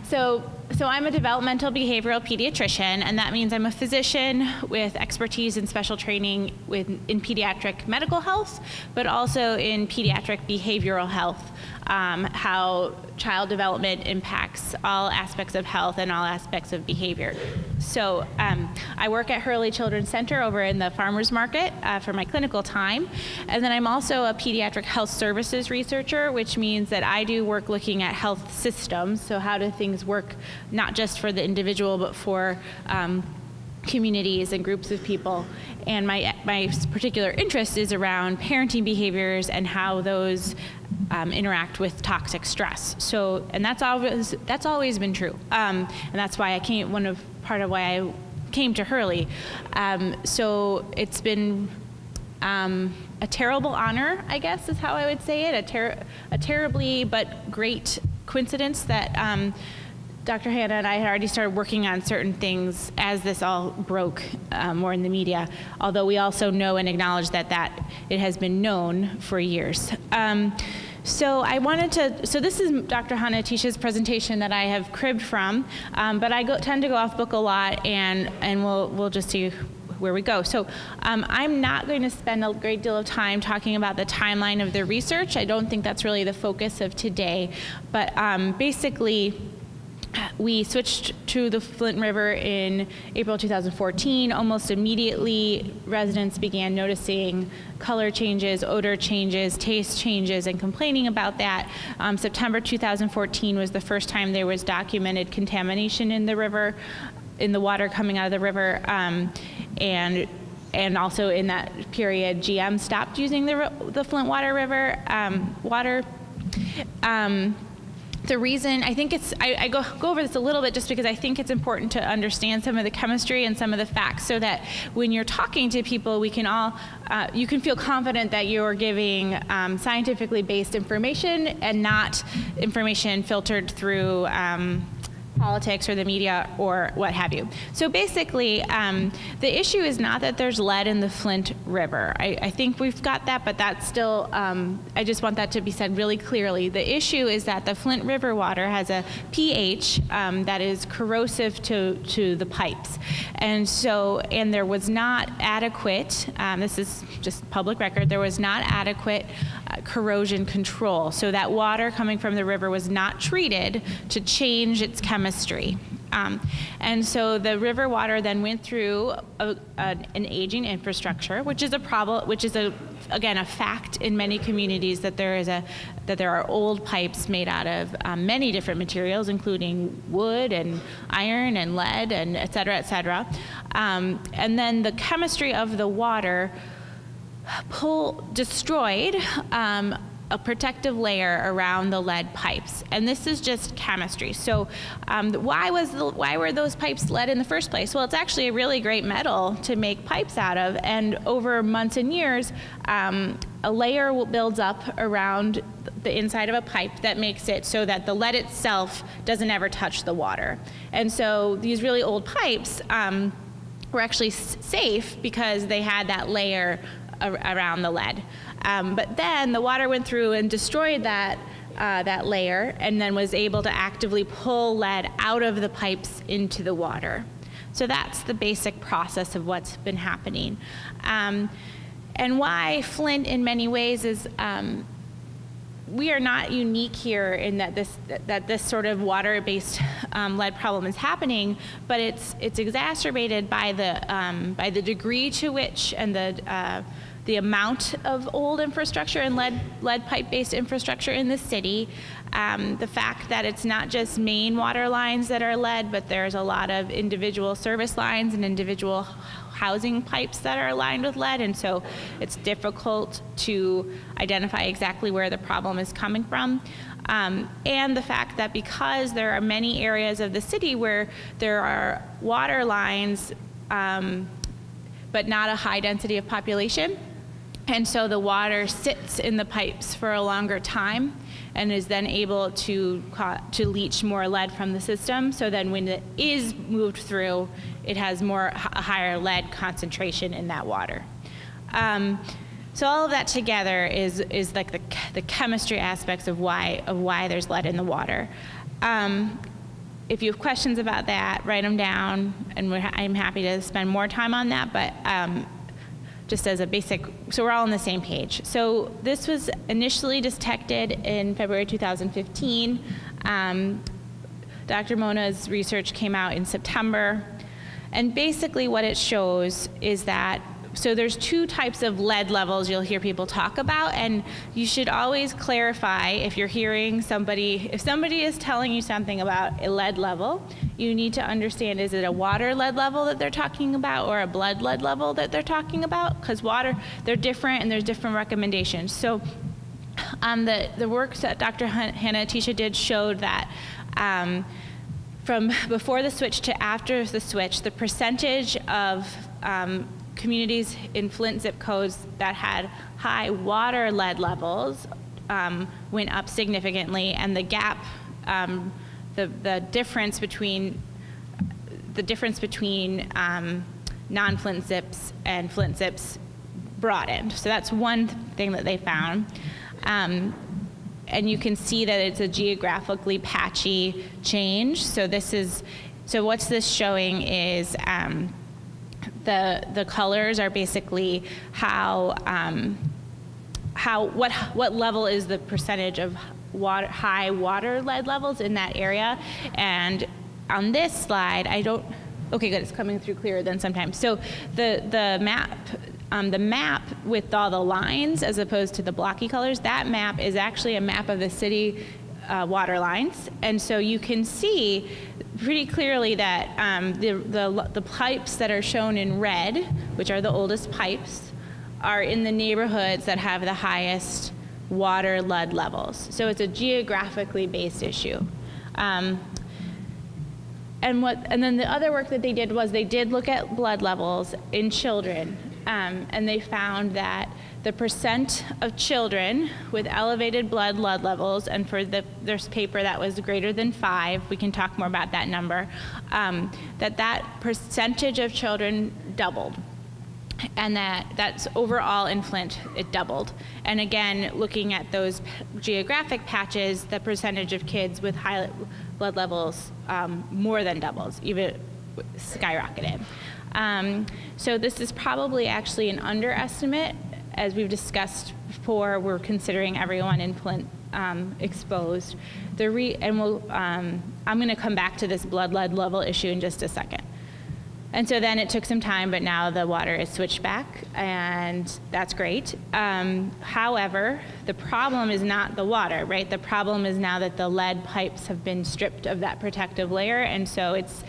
So I'm a developmental behavioral pediatrician, and that means I'm a physician with expertise in special training in pediatric medical health, but also in pediatric behavioral health, how child development impacts all aspects of health and all aspects of behavior. So I work at Hurley Children's Center over in the farmers market for my clinical time. And then I'm also a pediatric health services researcher, which means that I do work looking at health systems. So how do things work, not just for the individual, but for communities and groups of people. And my particular interest is around parenting behaviors and how those interact with toxic stress. So, and that's always been true. And that's why part of why I came to Hurley. So it's been a terrible honor, I guess is how I would say it, a terribly but great coincidence that Dr. Hannah and I had already started working on certain things as this all broke more in the media, although we also know and acknowledge that it has been known for years. So this is Dr. Hannah Atisha's presentation that I have cribbed from, but I tend to go off book a lot, and we'll just see where we go. So I'm not going to spend a great deal of time talking about the timeline of the research. I don't think that's really the focus of today, but basically, we switched to the Flint River in April 2014. Almost immediately, residents began noticing color changes, odor changes, taste changes, and complaining about that. September 2014 was the first time there was documented contamination in the river, in the water coming out of the river, and also in that period, GM stopped using the Flint Water River water. The reason, I think I go over this a little bit just because I think it's important to understand some of the chemistry and some of the facts so that when you're talking to people, we can all, you can feel confident that you're giving scientifically based information and not information filtered through politics or the media or what have you. So basically, the issue is not that there's lead in the Flint River. I think we've got that, but that's still, I just want that to be said really clearly. The issue is that the Flint River water has a pH that is corrosive to the pipes. And there was not adequate, this is just public record, there was not adequate corrosion control. So that water coming from the river was not treated to change its chemistry. And so the river water then went through an aging infrastructure, which is a problem, which is again a fact in many communities that there are old pipes made out of many different materials, including wood and iron and lead and et cetera, et cetera. And then the chemistry of the water destroyed a protective layer around the lead pipes, and this is just chemistry. So why were those pipes lead in the first place? Well, it's actually a really great metal to make pipes out of, and over months and years, a layer builds up around the inside of a pipe that makes it so that the lead itself doesn't ever touch the water. And so these really old pipes were actually safe because they had that layer around the lead. But then the water went through and destroyed that layer and then was able to actively pull lead out of the pipes into the water. So that's the basic process of what's been happening. And why Flint in many ways is, we are not unique here in that this sort of water-based lead problem is happening, but it's exacerbated by the degree to which and the the amount of old infrastructure and lead pipe-based infrastructure in the city, the fact that it's not just main water lines that are lead, but there's a lot of individual service lines and individual housing pipes that are lined with lead, and so it's difficult to identify exactly where the problem is coming from. And the fact that because there are many areas of the city where there are water lines, but not a high density of population, and so the water sits in the pipes for a longer time and is then able to leach more lead from the system. So then when it is moved through, it has a higher lead concentration in that water. So all of that together is like the chemistry aspects of why there's lead in the water. If you have questions about that, write them down, and I'm happy to spend more time on that, but just as a basic, so we're all on the same page. So this was initially detected in February 2015. Dr. Mona's research came out in September, and basically what it shows is that, so there's two types of lead levels you'll hear people talk about, and you should always clarify if you're hearing somebody, if somebody is telling you something about a lead level, you need to understand, is it a water lead level that they're talking about or a blood lead level that they're talking about? Because water, they're different and there's different recommendations. So the work that Dr. Hannah Atisha did showed that from before the switch to after the switch, the percentage of communities in Flint zip codes that had high water lead levels went up significantly, and the gap, the difference between non-Flint zips and Flint zips broadened. So that's one thing that they found. And you can see that it's a geographically patchy change. So what's this showing is the colors are basically what level is the percentage of high water lead levels in that area. And on this slide, okay, good, it's coming through clearer than sometimes. So the map with all the lines as opposed to the blocky colors, that map is actually a map of the city water lines. And so you can see pretty clearly that the pipes that are shown in red, which are the oldest pipes, are in the neighborhoods that have the highest water lead levels. So it's a geographically based issue. And then the other work that they did was they did look at blood levels in children, and they found that the percent of children with elevated blood lead levels, and for this paper that was greater than 5, we can talk more about that number, that percentage of children doubled. And that's overall in Flint, it doubled. And again, looking at those geographic patches, the percentage of kids with high blood levels more than doubles, even skyrocketed. So this is probably actually an underestimate. As we've discussed before, we're considering everyone in Flint exposed. I'm gonna come back to this blood lead level issue in just a second. And so then it took some time, but now the water is switched back, and that's great. However, the problem is not the water, right? The problem is now that the lead pipes have been stripped of that protective layer, and so it's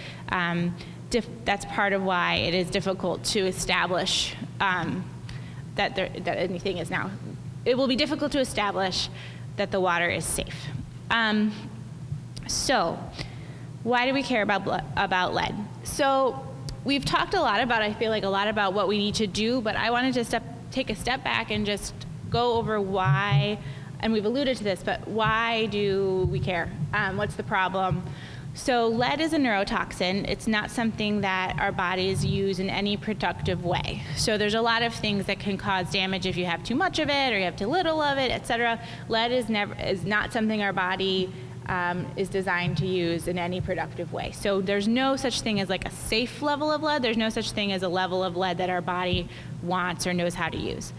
that's part of why it is difficult to establish that anything is now. It will be difficult to establish that the water is safe. So, why do we care about lead? So, we've talked a lot about what we need to do, but I wanted to take a step back and just go over why, and we've alluded to this, but why do we care? What's the problem? So lead is a neurotoxin. It's not something that our bodies use in any productive way. So there's a lot of things that can cause damage if you have too much of it or you have too little of it, et cetera. Lead is not something our body is designed to use in any productive way. So there's no such thing as like a safe level of lead. There's no such thing as a level of lead that our body wants or knows how to use.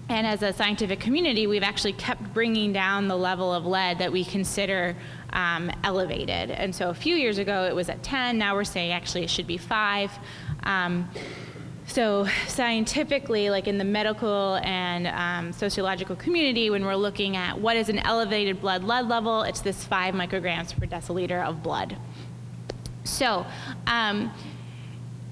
And as a scientific community, we've actually kept bringing down the level of lead that we consider elevated. And so a few years ago, it was at 10. Now we're saying actually it should be 5. So scientifically, like in the medical and sociological community, when we're looking at what is an elevated blood lead level, it's this 5 micrograms per deciliter of blood. So, and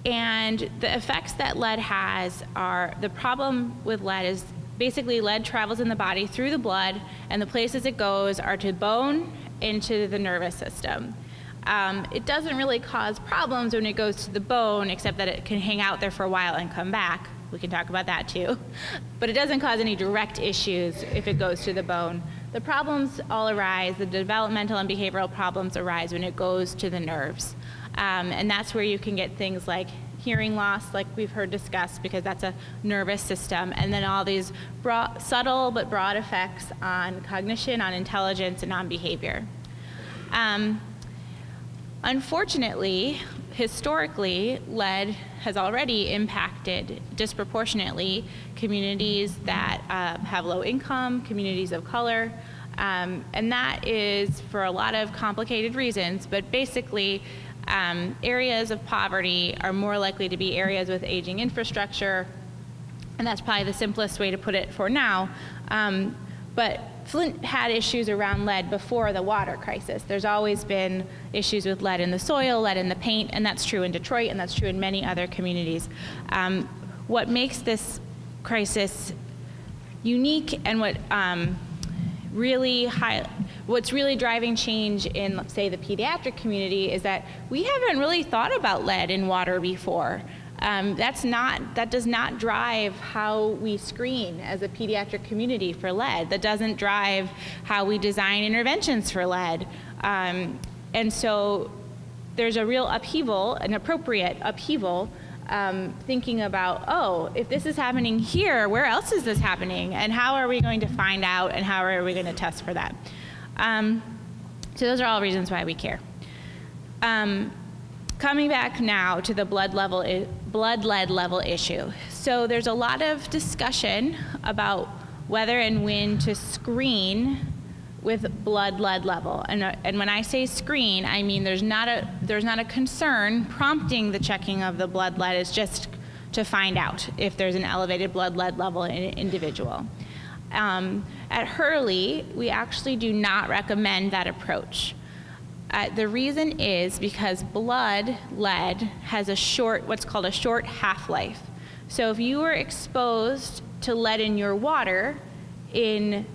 the effects that lead has are, the problem with lead is basically lead travels in the body through the blood, and the places it goes are to bone and to the nervous system. It doesn't really cause problems when it goes to the bone, except that it can hang out there for a while and come back. We can talk about that too. But it doesn't cause any direct issues if it goes to the bone. The problems all arise, the developmental and behavioral problems arise when it goes to the nerves. And that's where you can get things like hearing loss, like we've heard discussed, because that's a nervous system, and then all these subtle but broad effects on cognition, on intelligence, and on behavior. Unfortunately, historically, lead has already impacted disproportionately communities that have low income, communities of color, and that is for a lot of complicated reasons, but basically areas of poverty are more likely to be areas with aging infrastructure, and that's probably the simplest way to put it for now. But Flint had issues around lead before the water crisis. There's always been issues with lead in the soil, lead in the paint, and that's true in Detroit, and that's true in many other communities. What makes this crisis unique, and what's really driving change in, let's say, the pediatric community, is that we haven't really thought about lead in water before. That does not drive how we screen as a pediatric community for lead. That doesn't drive how we design interventions for lead. And so there's a real upheaval, an appropriate upheaval, thinking about, oh, if this is happening here, where else is this happening? And how are we going to find out, and how are we going to test for that? So those are all reasons why we care. Coming back now to the blood lead level issue. So there's a lot of discussion about whether and when to screen with blood lead level. And when I say screen, I mean there's not a concern prompting the checking of the blood lead. It's just to find out if there's an elevated blood lead level in an individual. At Hurley, we actually do not recommend that approach. The reason is because blood lead has what's called a short half-life. So if you were exposed to lead in your water in,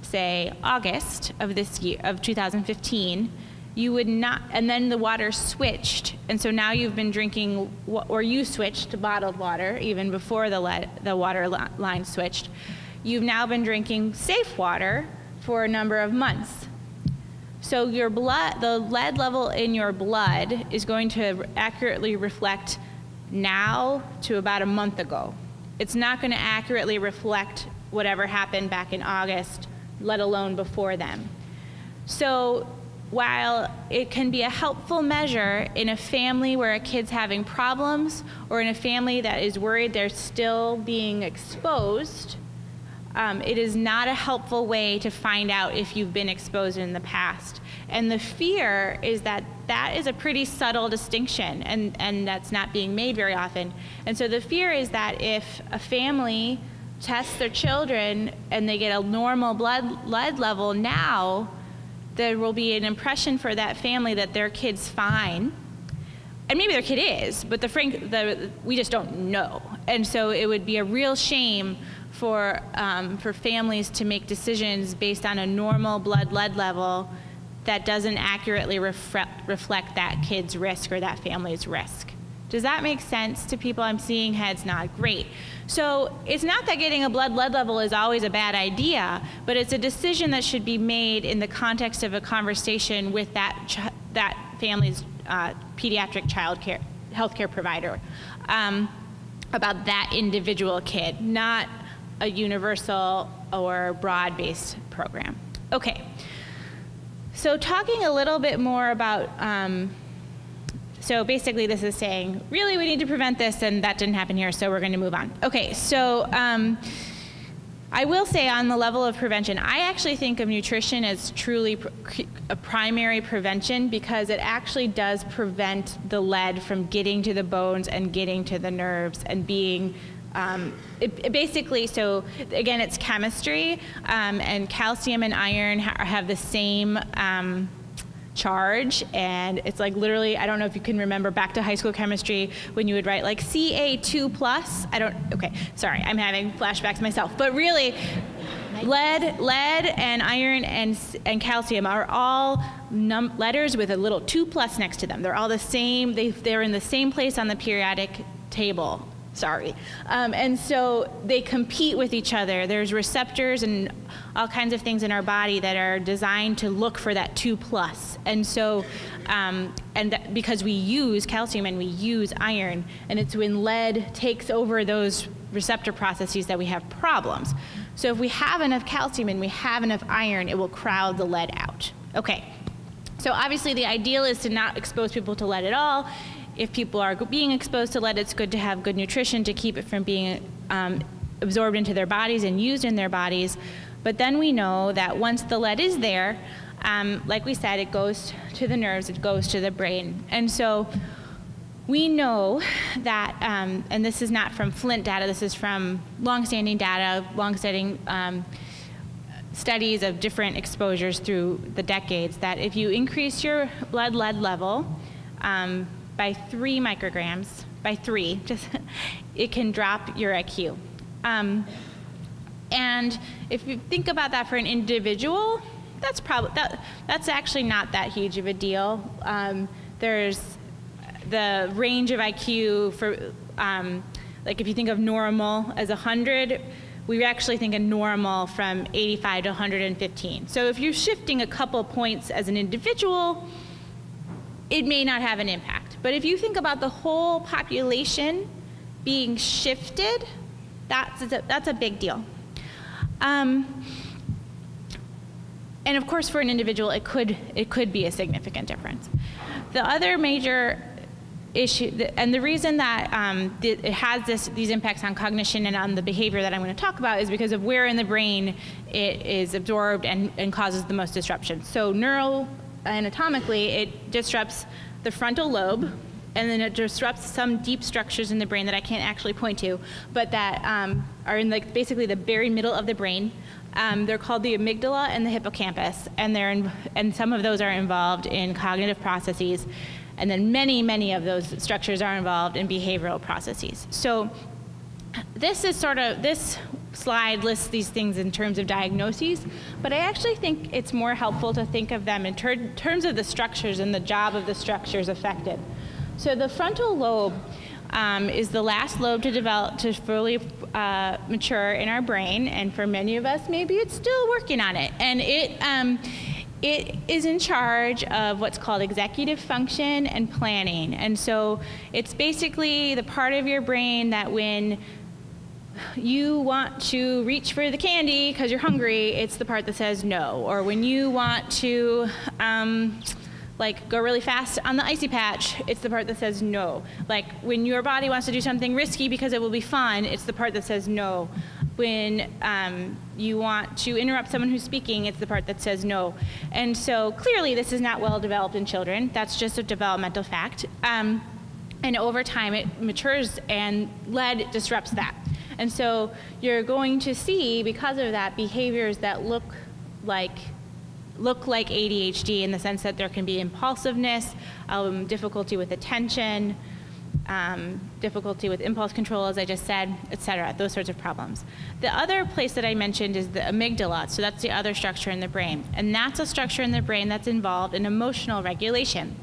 say, August of this year, of 2015, you would not, and then the water switched, and so now you've been drinking, or you switched to bottled water even before the water line switched. You've now been drinking safe water for a number of months. So your blood, the lead level in your blood is going to accurately reflect now to about a month ago. It's not going to accurately reflect whatever happened back in August, let alone before then. So while it can be a helpful measure in a family where a kid's having problems, or in a family that is worried they're still being exposed, it is not a helpful way to find out if you've been exposed in the past. And the fear is that that is a pretty subtle distinction, and that's not being made very often. And so the fear is that if a family tests their children and they get a normal blood lead level now, there will be an impression for that family that their kid's fine. And maybe their kid is, but we just don't know. And so it would be a real shame for families to make decisions based on a normal blood lead level that doesn't accurately reflect that kid's risk or that family's risk. Does that make sense to people? I'm seeing heads nod. Great. So it's not that getting a blood lead level is always a bad idea, but it's a decision that should be made in the context of a conversation with that family's pediatric healthcare provider about that individual kid, not a universal or broad-based program. Okay, so talking a little bit more about, so basically this is saying, really we need to prevent this, and that didn't happen here, so we're going to move on. Okay, so I will say on the level of prevention, I actually think of nutrition as truly a primary prevention because it actually does prevent the lead from getting to the bones and getting to the nerves and being, basically, so again, it's chemistry, and calcium and iron have the same charge, and it's like literally, I don't know if you can remember back to high school chemistry when you would write like Ca2+, okay, sorry, I'm having flashbacks myself, but really lead and iron and calcium are all letters with a little 2+ next to them. They're all the same, they're in the same place on the periodic table. Sorry. And so they compete with each other. There's receptors and all kinds of things in our body that are designed to look for that 2+. And so, because we use calcium and we use iron, and it's when lead takes over those receptor processes that we have problems. So if we have enough calcium and we have enough iron, it will crowd the lead out. Okay. So obviously the ideal is to not expose people to lead at all. If people are being exposed to lead, it's good to have good nutrition to keep it from being absorbed into their bodies and used in their bodies. But then we know that once the lead is there, like we said, it goes to the nerves, it goes to the brain. And so we know that, and this is not from Flint data, this is from longstanding data, longstanding studies of different exposures through the decades, that if you increase your blood lead level, by 3 micrograms, it can drop your IQ. And if you think about that for an individual, that's actually not that huge of a deal. There's the range of IQ for, like if you think of normal as 100, we actually think of normal from 85 to 115. So if you're shifting a couple points as an individual, it may not have an impact. But if you think about the whole population being shifted, that's a big deal. And of course, for an individual, it could be a significant difference. The other major issue, and the reason that it has these impacts on cognition and on the behavior that I'm going to talk about is because of where in the brain it is absorbed and causes the most disruption. So anatomically, it disrupts the frontal lobe, and then it disrupts some deep structures in the brain that I can't actually point to, but that are in basically the very middle of the brain. They're called the amygdala and the hippocampus, and some of those are involved in cognitive processes, and then many of those structures are involved in behavioral processes. So this slide lists these things in terms of diagnoses, but I actually think it's more helpful to think of them in terms of the structures and the job of the structures affected. So the frontal lobe is the last lobe to develop, to fully mature in our brain, and for many of us, maybe it's still working on it. And it is in charge of what's called executive function and planning. And so it's basically the part of your brain that when you want to reach for the candy because you're hungry, it's the part that says no. Or when you want to like go really fast on the icy patch, it's the part that says no. Like when your body wants to do something risky because it will be fun, it's the part that says no. When you want to interrupt someone who's speaking, it's the part that says no. And so clearly this is not well developed in children. That's just a developmental fact. And over time it matures and lead disrupts that. And so you're going to see, because of that, behaviors that look like ADHD in the sense that there can be impulsiveness, difficulty with attention, difficulty with impulse control, as I just said, etc., those sorts of problems. The other place that I mentioned is the amygdala, so that's the other structure in the brain. And that's a structure in the brain that's involved in emotional regulation.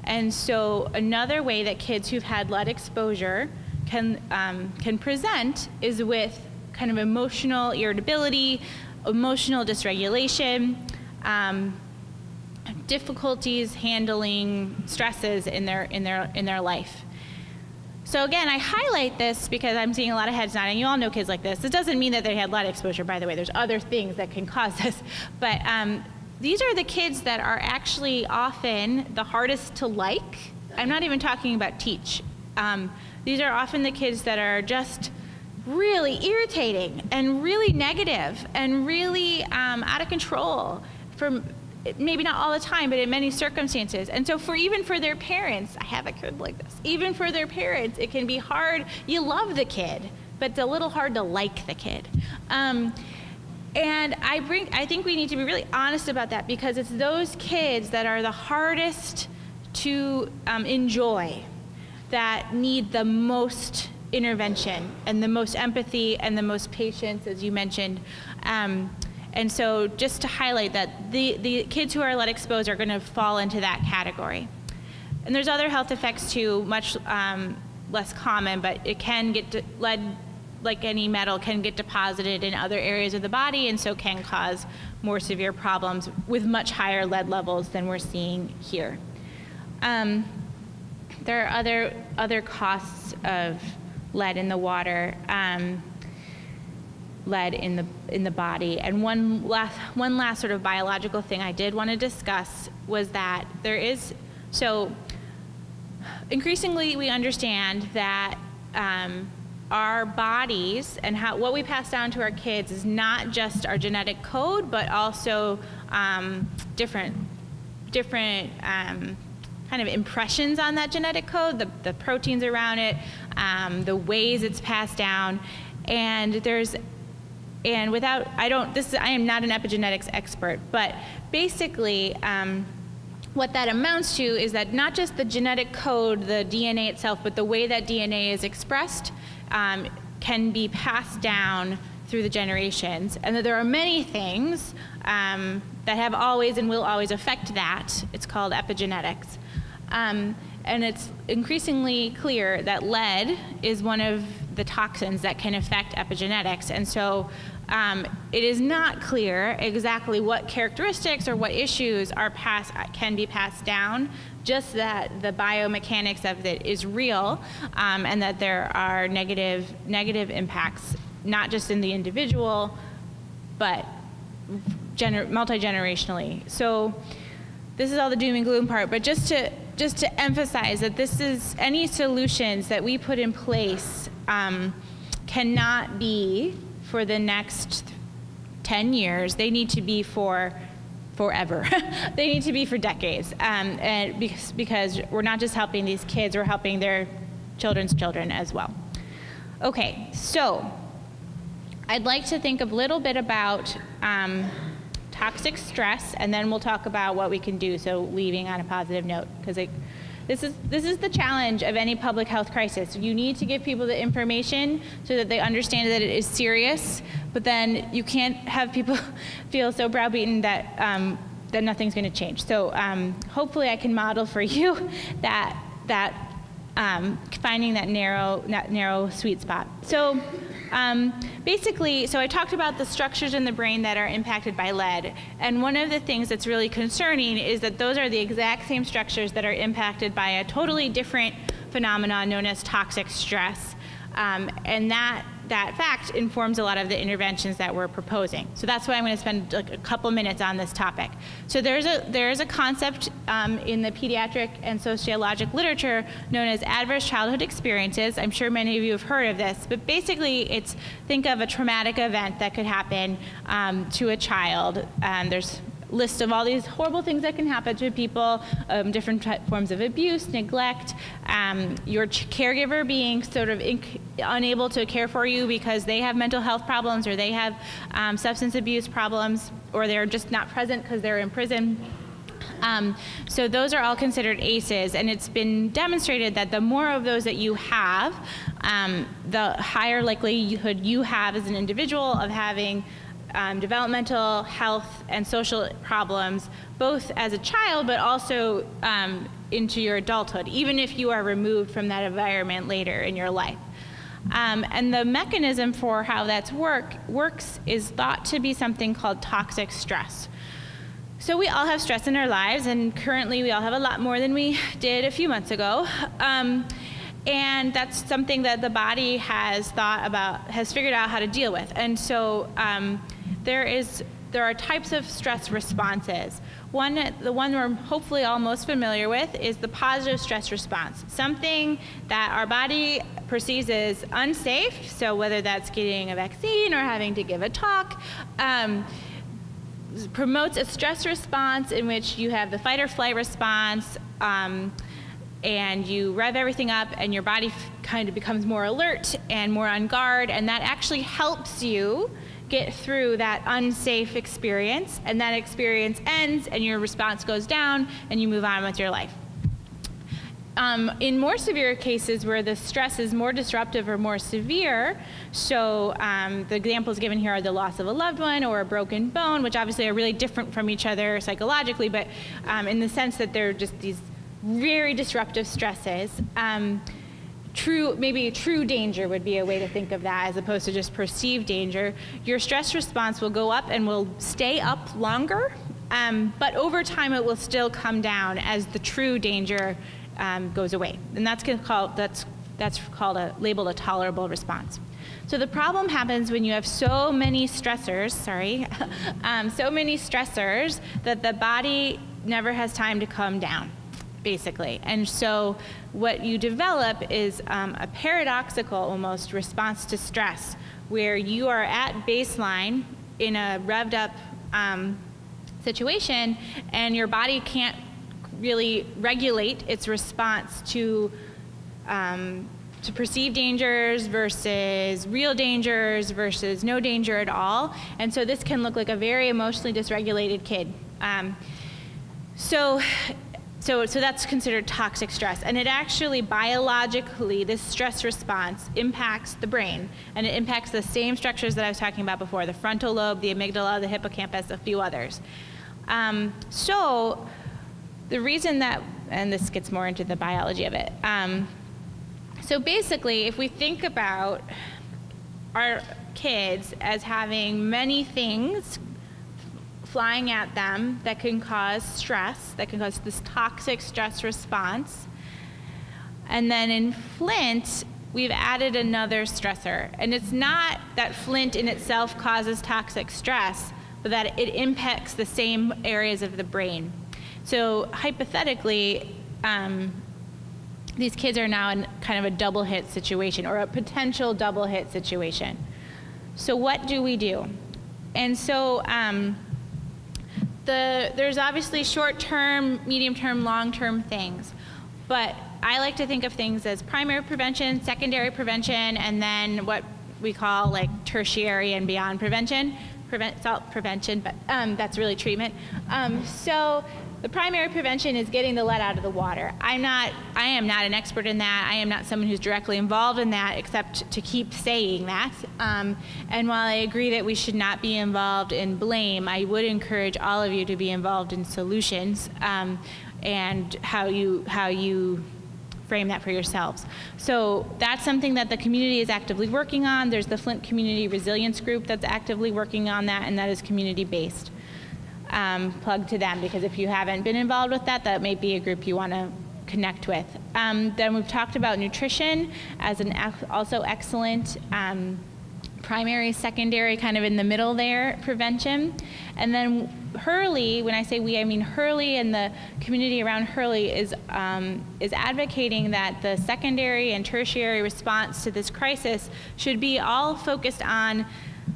And so another way that kids who've had lead exposure can present is with kind of emotional irritability, emotional dysregulation, difficulties handling stresses in their life. So again, I highlight this because I'm seeing a lot of heads nodding. You all know kids like this. It doesn't mean that they had lead exposure, by the way. There's other things that can cause this. But these are the kids that are actually often the hardest to like. I'm not even talking about teach. These are often the kids that are just really irritating and really negative and really out of control for maybe not all the time, but in many circumstances. And so even for their parents, I have a kid like this, even for their parents, it can be hard. You love the kid, but it's a little hard to like the kid. And I think we need to be really honest about that, because it's those kids that are the hardest to enjoy, that need the most intervention and the most empathy and the most patience, as you mentioned. And so just to highlight that the kids who are lead exposed are going to fall into that category. And there's other health effects too, much less common, but it can get lead, like any metal, can get deposited in other areas of the body, and so can cause more severe problems with much higher lead levels than we're seeing here. There are other costs of lead in the water, lead in the body, and one last sort of biological thing I did want to discuss was that so increasingly we understand that our bodies and what we pass down to our kids is not just our genetic code, but also different kind of impressions on that genetic code, the proteins around it, the ways it's passed down, I am not an epigenetics expert, but basically what that amounts to is that not just the genetic code, the DNA itself, but the way that DNA is expressed can be passed down through the generations, and that there are many things that have always and will always affect that. It's called epigenetics. And it's increasingly clear that lead is one of the toxins that can affect epigenetics. And so it is not clear exactly what characteristics or what issues can be passed down, just that the biomechanics of it is real, and that there are negative impacts, not just in the individual, but multi-generationally. So this is all the doom and gloom part, but just to emphasize that this is any solutions that we put in place cannot be for the next 10 years. They need to be for forever. They need to be for decades, and because we're not just helping these kids, we're helping their children's children as well. Okay, so I'd like to think a little bit about toxic stress, and then we'll talk about what we can do, so leaving on a positive note, because this is the challenge of any public health crisis. You need to give people the information so that they understand that it is serious, but then you can't have people feel so browbeaten that that nothing's going to change. So hopefully I can model for you that finding that narrow sweet spot. So basically, so I talked about the structures in the brain that are impacted by lead, and one of the things that's really concerning is that those are the exact same structures that are impacted by a totally different phenomenon known as toxic stress, and that fact informs a lot of the interventions that we're proposing. So that's why I'm going to spend like a couple minutes on this topic. So there's a concept in the pediatric and sociologic literature known as adverse childhood experiences. I'm sure many of you have heard of this, but basically think of a traumatic event that could happen to a child. There's list of all these horrible things that can happen to people, different forms of abuse, neglect, your caregiver being sort of unable to care for you because they have mental health problems, or they have substance abuse problems, or they're just not present because they're in prison. So those are all considered ACEs, and it's been demonstrated that the more of those that you have, the higher likelihood you have as an individual of having developmental, health, and social problems, both as a child, but also into your adulthood, even if you are removed from that environment later in your life. And the mechanism for how that works is thought to be something called toxic stress. So we all have stress in our lives, and currently we all have a lot more than we did a few months ago. And that's something that the body has figured out how to deal with. And so there is there are types of stress responses. The one we're hopefully all most familiar with is the positive stress response, something that our body perceives as unsafe, so whether that's getting a vaccine or having to give a talk, promotes a stress response in which you have the fight or flight response, and you rev everything up and your body kind of becomes more alert and more on guard, and that actually helps you get through that unsafe experience, and that experience ends and your response goes down and you move on with your life. In more severe cases where the stress is more disruptive or more severe, so the examples given here are the loss of a loved one or a broken bone, which obviously are really different from each other psychologically, but in the sense that they're just these very disruptive stresses. Maybe true danger would be a way to think of that as opposed to just perceived danger. Your stress response will go up and will stay up longer, but over time it will still come down as the true danger goes away. And labeled a tolerable response. So the problem happens when you have so many stressors, so many stressors that the body never has time to come down, basically. And so what you develop is a paradoxical almost response to stress, where you are at baseline in a revved up situation, and your body can't really regulate its response to perceived dangers versus real dangers versus no danger at all. And so this can look like a very emotionally dysregulated kid. So that's considered toxic stress. And it actually, biologically, this stress response impacts the brain. And it impacts the same structures that I was talking about before, the frontal lobe, the amygdala, the hippocampus, a few others. So the reason that, and this gets more into the biology of it. So basically, if we think about our kids as having many things flying at them that can cause stress, that can cause this toxic stress response. And then in Flint, we've added another stressor. And it's not that Flint in itself causes toxic stress, but that it impacts the same areas of the brain. So hypothetically, these kids are now in kind of a double hit situation, or a potential double hit situation. So what do we do? And so there's obviously short-term, medium-term, long-term things, but I like to think of things as primary prevention, secondary prevention, and then what we call like tertiary and beyond prevention. It's all prevention, but that's really treatment. So the primary prevention is getting the lead out of the water. I am not an expert in that. I am not someone who's directly involved in that, except to keep saying that. And while I agree that we should not be involved in blame, I would encourage all of you to be involved in solutions and how you frame that for yourselves. So that's something that the community is actively working on. There's the Flint Community Resilience Group that's actively working on that, and that is community-based. Plug to them, because if you haven't been involved with that, that may be a group you want to connect with. Then we've talked about nutrition as an also excellent primary, secondary, kind of in the middle there, prevention. And then Hurley, when I say we, I mean Hurley and the community around Hurley is advocating that the secondary and tertiary response to this crisis should be all focused on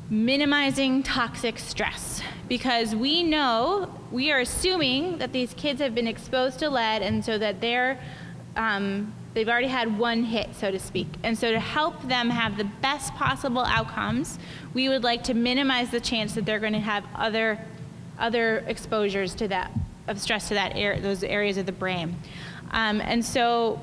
minimizing toxic stress. Because we are assuming that these kids have been exposed to lead, and so that they've already had one hit, so to speak. And so to help them have the best possible outcomes, we would like to minimize the chance that they're going to have other exposures to that, of stress to those areas of the brain. And so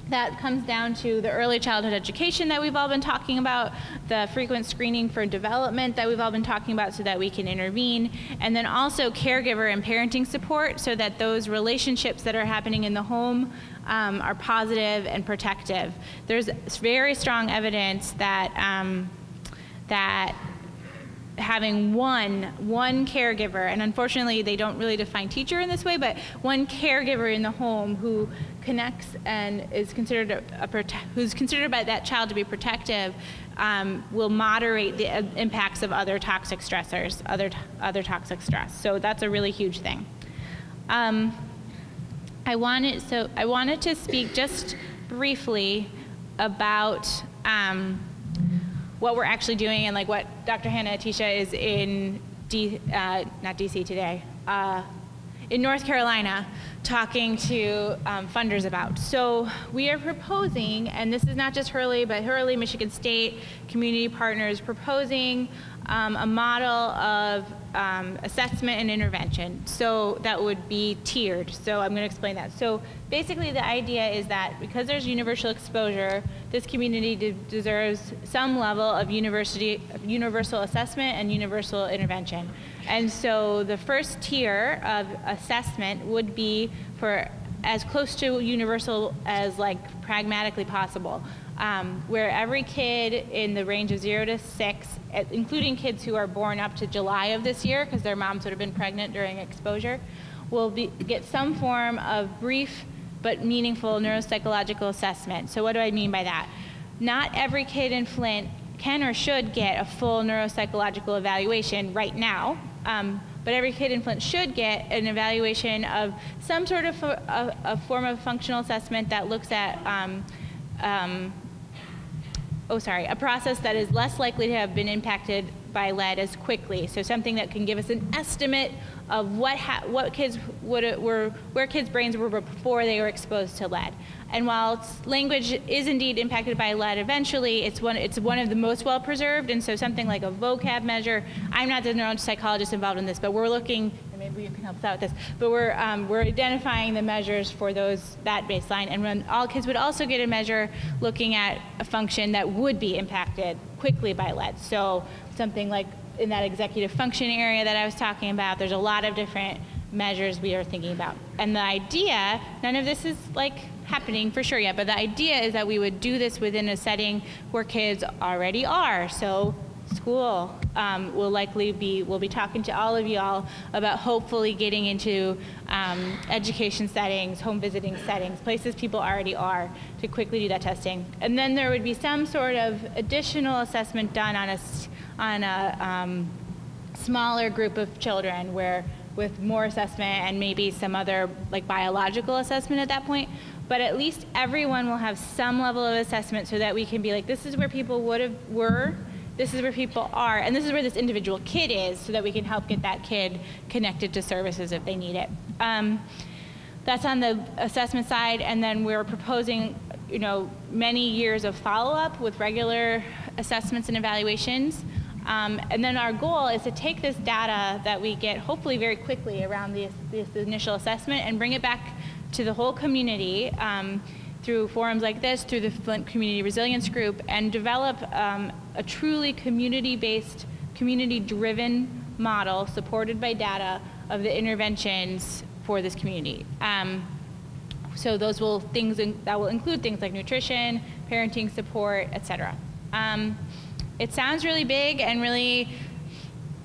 that comes down to the early childhood education that we've all been talking about, the frequent screening for development that we've all been talking about so that we can intervene, and then also caregiver and parenting support so that those relationships that are happening in the home are positive and protective. There's very strong evidence that that having one caregiver, and unfortunately they don't really define teacher in this way, but one caregiver in the home who connects and is considered who's considered by that child to be protective, will moderate the impacts of other toxic stressors, other toxic stress. So that's a really huge thing. I wanted to speak just briefly about what we're actually doing and like what Dr. Hannah Atisha is in not DC today, in North Carolina, talking to funders about. So we are proposing, and this is not just Hurley, but Hurley, Michigan State, community partners, proposing a model of assessment and intervention. So that would be tiered. So I'm going to explain that. So basically the idea is that because there's universal exposure, this community deserves some level of universal assessment and universal intervention. And so the first tier of assessment would be for as close to universal as like pragmatically possible, where every kid in the range of 0 to 6, including kids who are born up to July of this year, because their moms would have been pregnant during exposure, will get some form of brief but meaningful neuropsychological assessment. So what do I mean by that? Not every kid in Flint can or should get a full neuropsychological evaluation right now, but every kid in Flint should get an evaluation of some sort of a form of functional assessment that looks at a process that is less likely to have been impacted by lead as quickly. So something that can give us an estimate of where kids' brains were before they were exposed to lead. And while language is indeed impacted by lead eventually, it's one of the most well preserved. And so something like a vocab measure, I'm not the neuropsychologist involved in this, but we're looking, and maybe you can help us out with this, but we're identifying the measures for that baseline. And when all kids would also get a measure looking at a function that would be impacted quickly by lead. So something like in that executive function area that I was talking about, there's a lot of different measures we are thinking about. And the idea, none of this is like happening for sure yet, but the idea is that we would do this within a setting where kids already are. So school we'll be talking to all of y'all about hopefully getting into education settings, home visiting settings, places people already are, to quickly do that testing. And then there would be some sort of additional assessment done on a smaller group of children with more assessment and maybe some other like biological assessment at that point. But at least everyone will have some level of assessment so that we can be like, this is where people were, this is where people are, and this is where this individual kid is, so that we can help get that kid connected to services if they need it. That's on the assessment side, and then we're proposing, many years of follow-up with regular assessments and evaluations. And then our goal is to take this data that we get hopefully very quickly around this initial assessment and bring it back to the whole community through forums like this, through the Flint Community Resilience Group, and develop a truly community-based, community-driven model supported by data of the interventions for this community. So those that will include things like nutrition, parenting support, et cetera. It sounds really big and really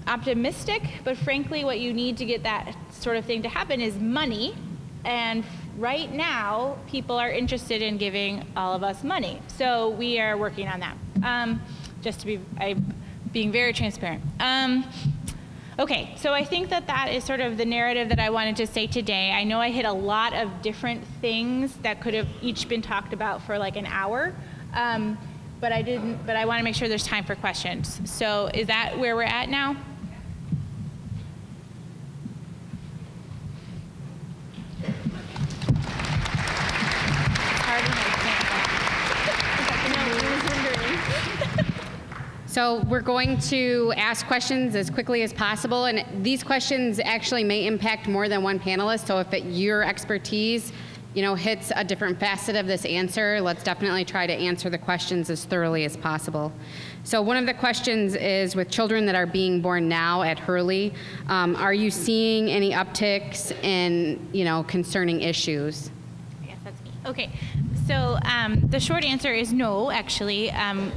optimistic, but frankly, what you need to get that sort of thing to happen is money. And right now, people are interested in giving all of us money. So we are working on that, just to be being very transparent. Okay, so I think that is sort of the narrative that I wanted to say today. I know I hit a lot of different things that could have each been talked about for like an hour. But I didn't. But I want to make sure there's time for questions. So is that where we're at now? So we're going to ask questions as quickly as possible, and these questions actually may impact more than one panelist. So if your expertise hits a different facet of this answer, let's definitely try to answer the questions as thoroughly as possible. So one of the questions is, with children that are being born now at Hurley, are you seeing any upticks in, concerning issues? Yes, that's me. Okay. So the short answer is no, actually.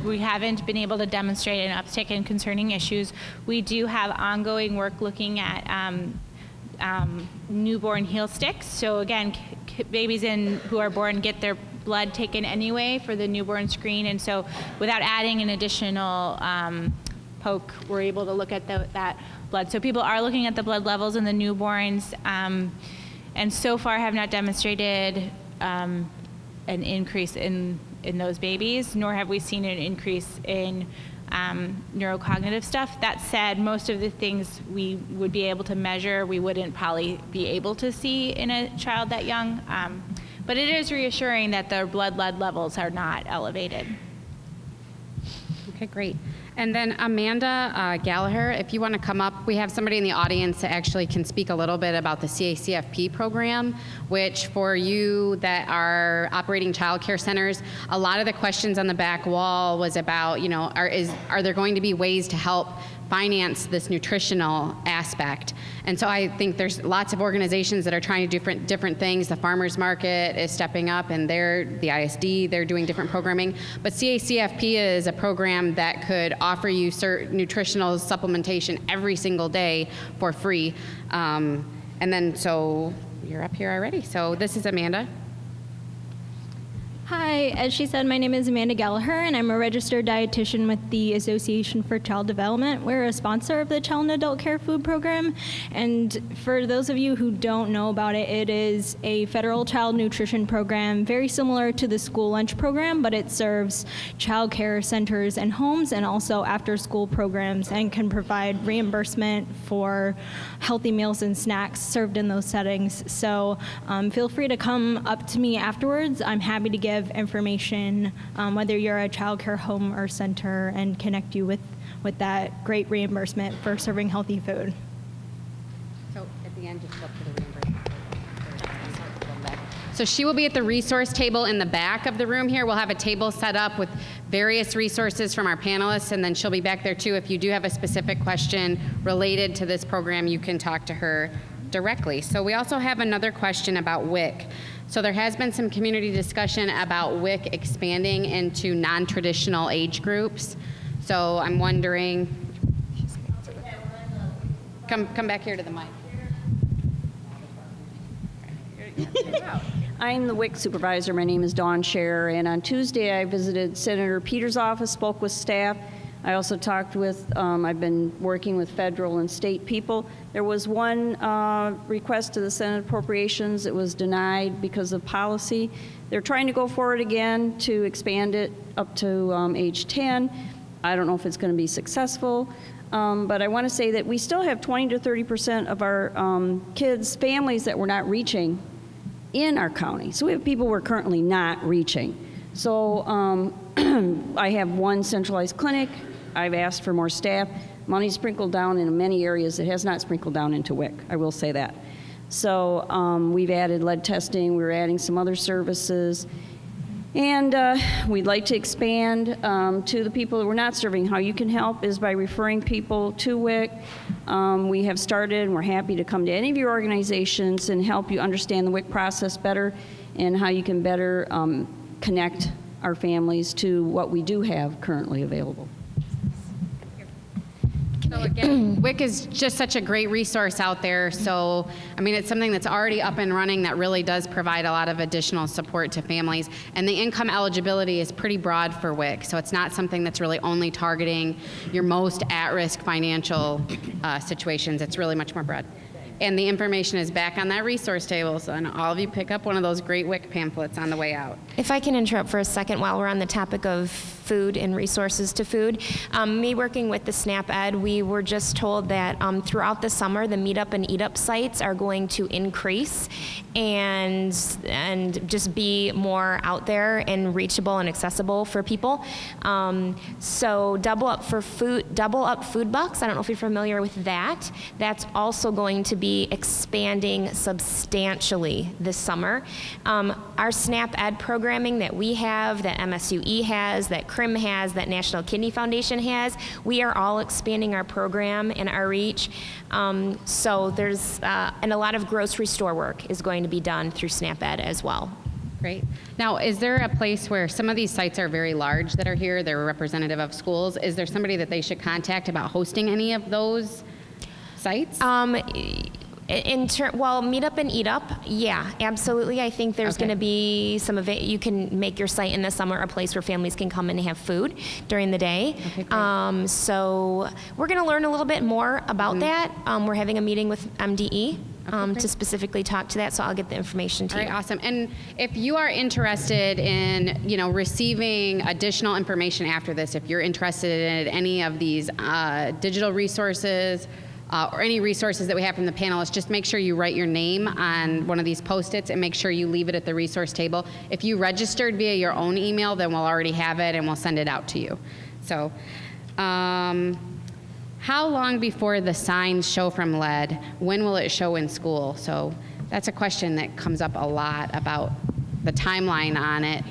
We haven't been able to demonstrate an uptick in concerning issues. We do have ongoing work looking at newborn heel sticks. So again, babies who are born get their blood taken anyway for the newborn screen, and so without adding an additional poke, we're able to look at that blood. So people are looking at the blood levels in the newborns, and so far have not demonstrated an increase in those babies, nor have we seen an increase in neurocognitive stuff. That said, most of the things we would be able to measure, we wouldn't probably be able to see in a child that young. But it is reassuring that their blood lead levels are not elevated. Okay, great. And then Amanda Gallagher, if you want to come up, we have somebody in the audience that actually can speak a little bit about the CACFP program, which for you that are operating child care centers, a lot of the questions on the back wall was about, you know, are there going to be ways to help finance this nutritional aspect? And so I think there's lots of organizations that are trying to do different things. The farmers market is stepping up, and the ISD, they're doing different programming. But CACFP is a program that could offer you nutritional supplementation every single day for free. And then, so you're up here already. So this is Amanda. Hi, as she said, my name is Amanda Gallagher, and I'm a registered dietitian with the Association for Child Development. We're a sponsor of the Child and Adult Care Food Program, and for those of you who don't know about it, it is a federal child nutrition program very similar to the school lunch program, but it serves child care centers and homes and also after-school programs, and can provide reimbursement for healthy meals and snacks served in those settings. So feel free to come up to me afterwards. I'm happy to give information, whether you're a child care home or center, and connect you with that great reimbursement for serving healthy food. So at the end, just look for the reimbursement. So she will be at the resource table in the back of the room here. We'll have a table set up with various resources from our panelists, and then she'll be back there too. If you do have a specific question related to this program, you can talk to her directly. So we also have another question about WIC. So there has been some community discussion about WIC expanding into non-traditional age groups. So I'm wondering, come back here to the mic. I'm the WIC supervisor. My name is Dawn Scher, and on Tuesday I visited Senator Peters' office, spoke with staff. I also talked with, I've been working with federal and state people. There was one request to the Senate Appropriations. It was denied because of policy. They're trying to go forward again to expand it up to age 10. I don't know if it's going to be successful, but I want to say that we still have 20 to 30% of our kids' families that we're not reaching in our county. So we have people we're currently not reaching. So I have one centralized clinic. I've asked for more staff. Money sprinkled down in many areas. It has not sprinkled down into WIC, I will say that. So we've added lead testing. We're adding some other services. And we'd like to expand to the people that we're not serving. How you can help is by referring people to WIC. We have started, and we're happy to come to any of your organizations and help you understand the WIC process better and how you can better connect our families to what we do have currently available. So again, WIC is just such a great resource out there. So, I mean, it's something that's already up and running that really does provide a lot of additional support to families. And the income eligibility is pretty broad for WIC. So it's not something that's really only targeting your most at-risk financial situations. It's really much more broad. And the information is back on that resource table, so all of you pick up one of those great WIC pamphlets on the way out. If I can interrupt for a second while we're on the topic of food and resources to food. Me working with the SNAP Ed, we were just told that throughout the summer, the Meet Up and Eat Up sites are going to increase and just be more out there and reachable and accessible for people. So Double Up Food Bucks, I don't know if you're familiar with that. That's also going to be expanding substantially this summer. Our SNAP Ed programming that we have, that MSUE has, that CRIM has, that National Kidney Foundation has, we are all expanding our program and our reach. So there's, and a lot of grocery store work is going to be done through SNAP Ed as well. Great. Now, is there a place where some of these sites are very large that are here, they're representative of schools? Is there somebody that they should contact about hosting any of those sites? Well, meet up and eat up, yeah, absolutely. I think there's Okay. going to be some of it. You can make your site in the summer a place where families can come in and have food during the day. Okay, great. So we're going to learn a little bit more about that. We're having a meeting with MDE to specifically talk to that, so I'll get the information to All you. right, awesome. And if you are interested in, receiving additional information after this, if you're interested in any of these digital resources or any resources that we have from the panelists, just make sure you write your name on one of these Post-its and make sure you leave it at the resource table. If you registered via your own email, then we'll already have it and we'll send it out to you. So, how long before the signs show from lead? When will it show in school? So that's a question that comes up a lot about the timeline on it.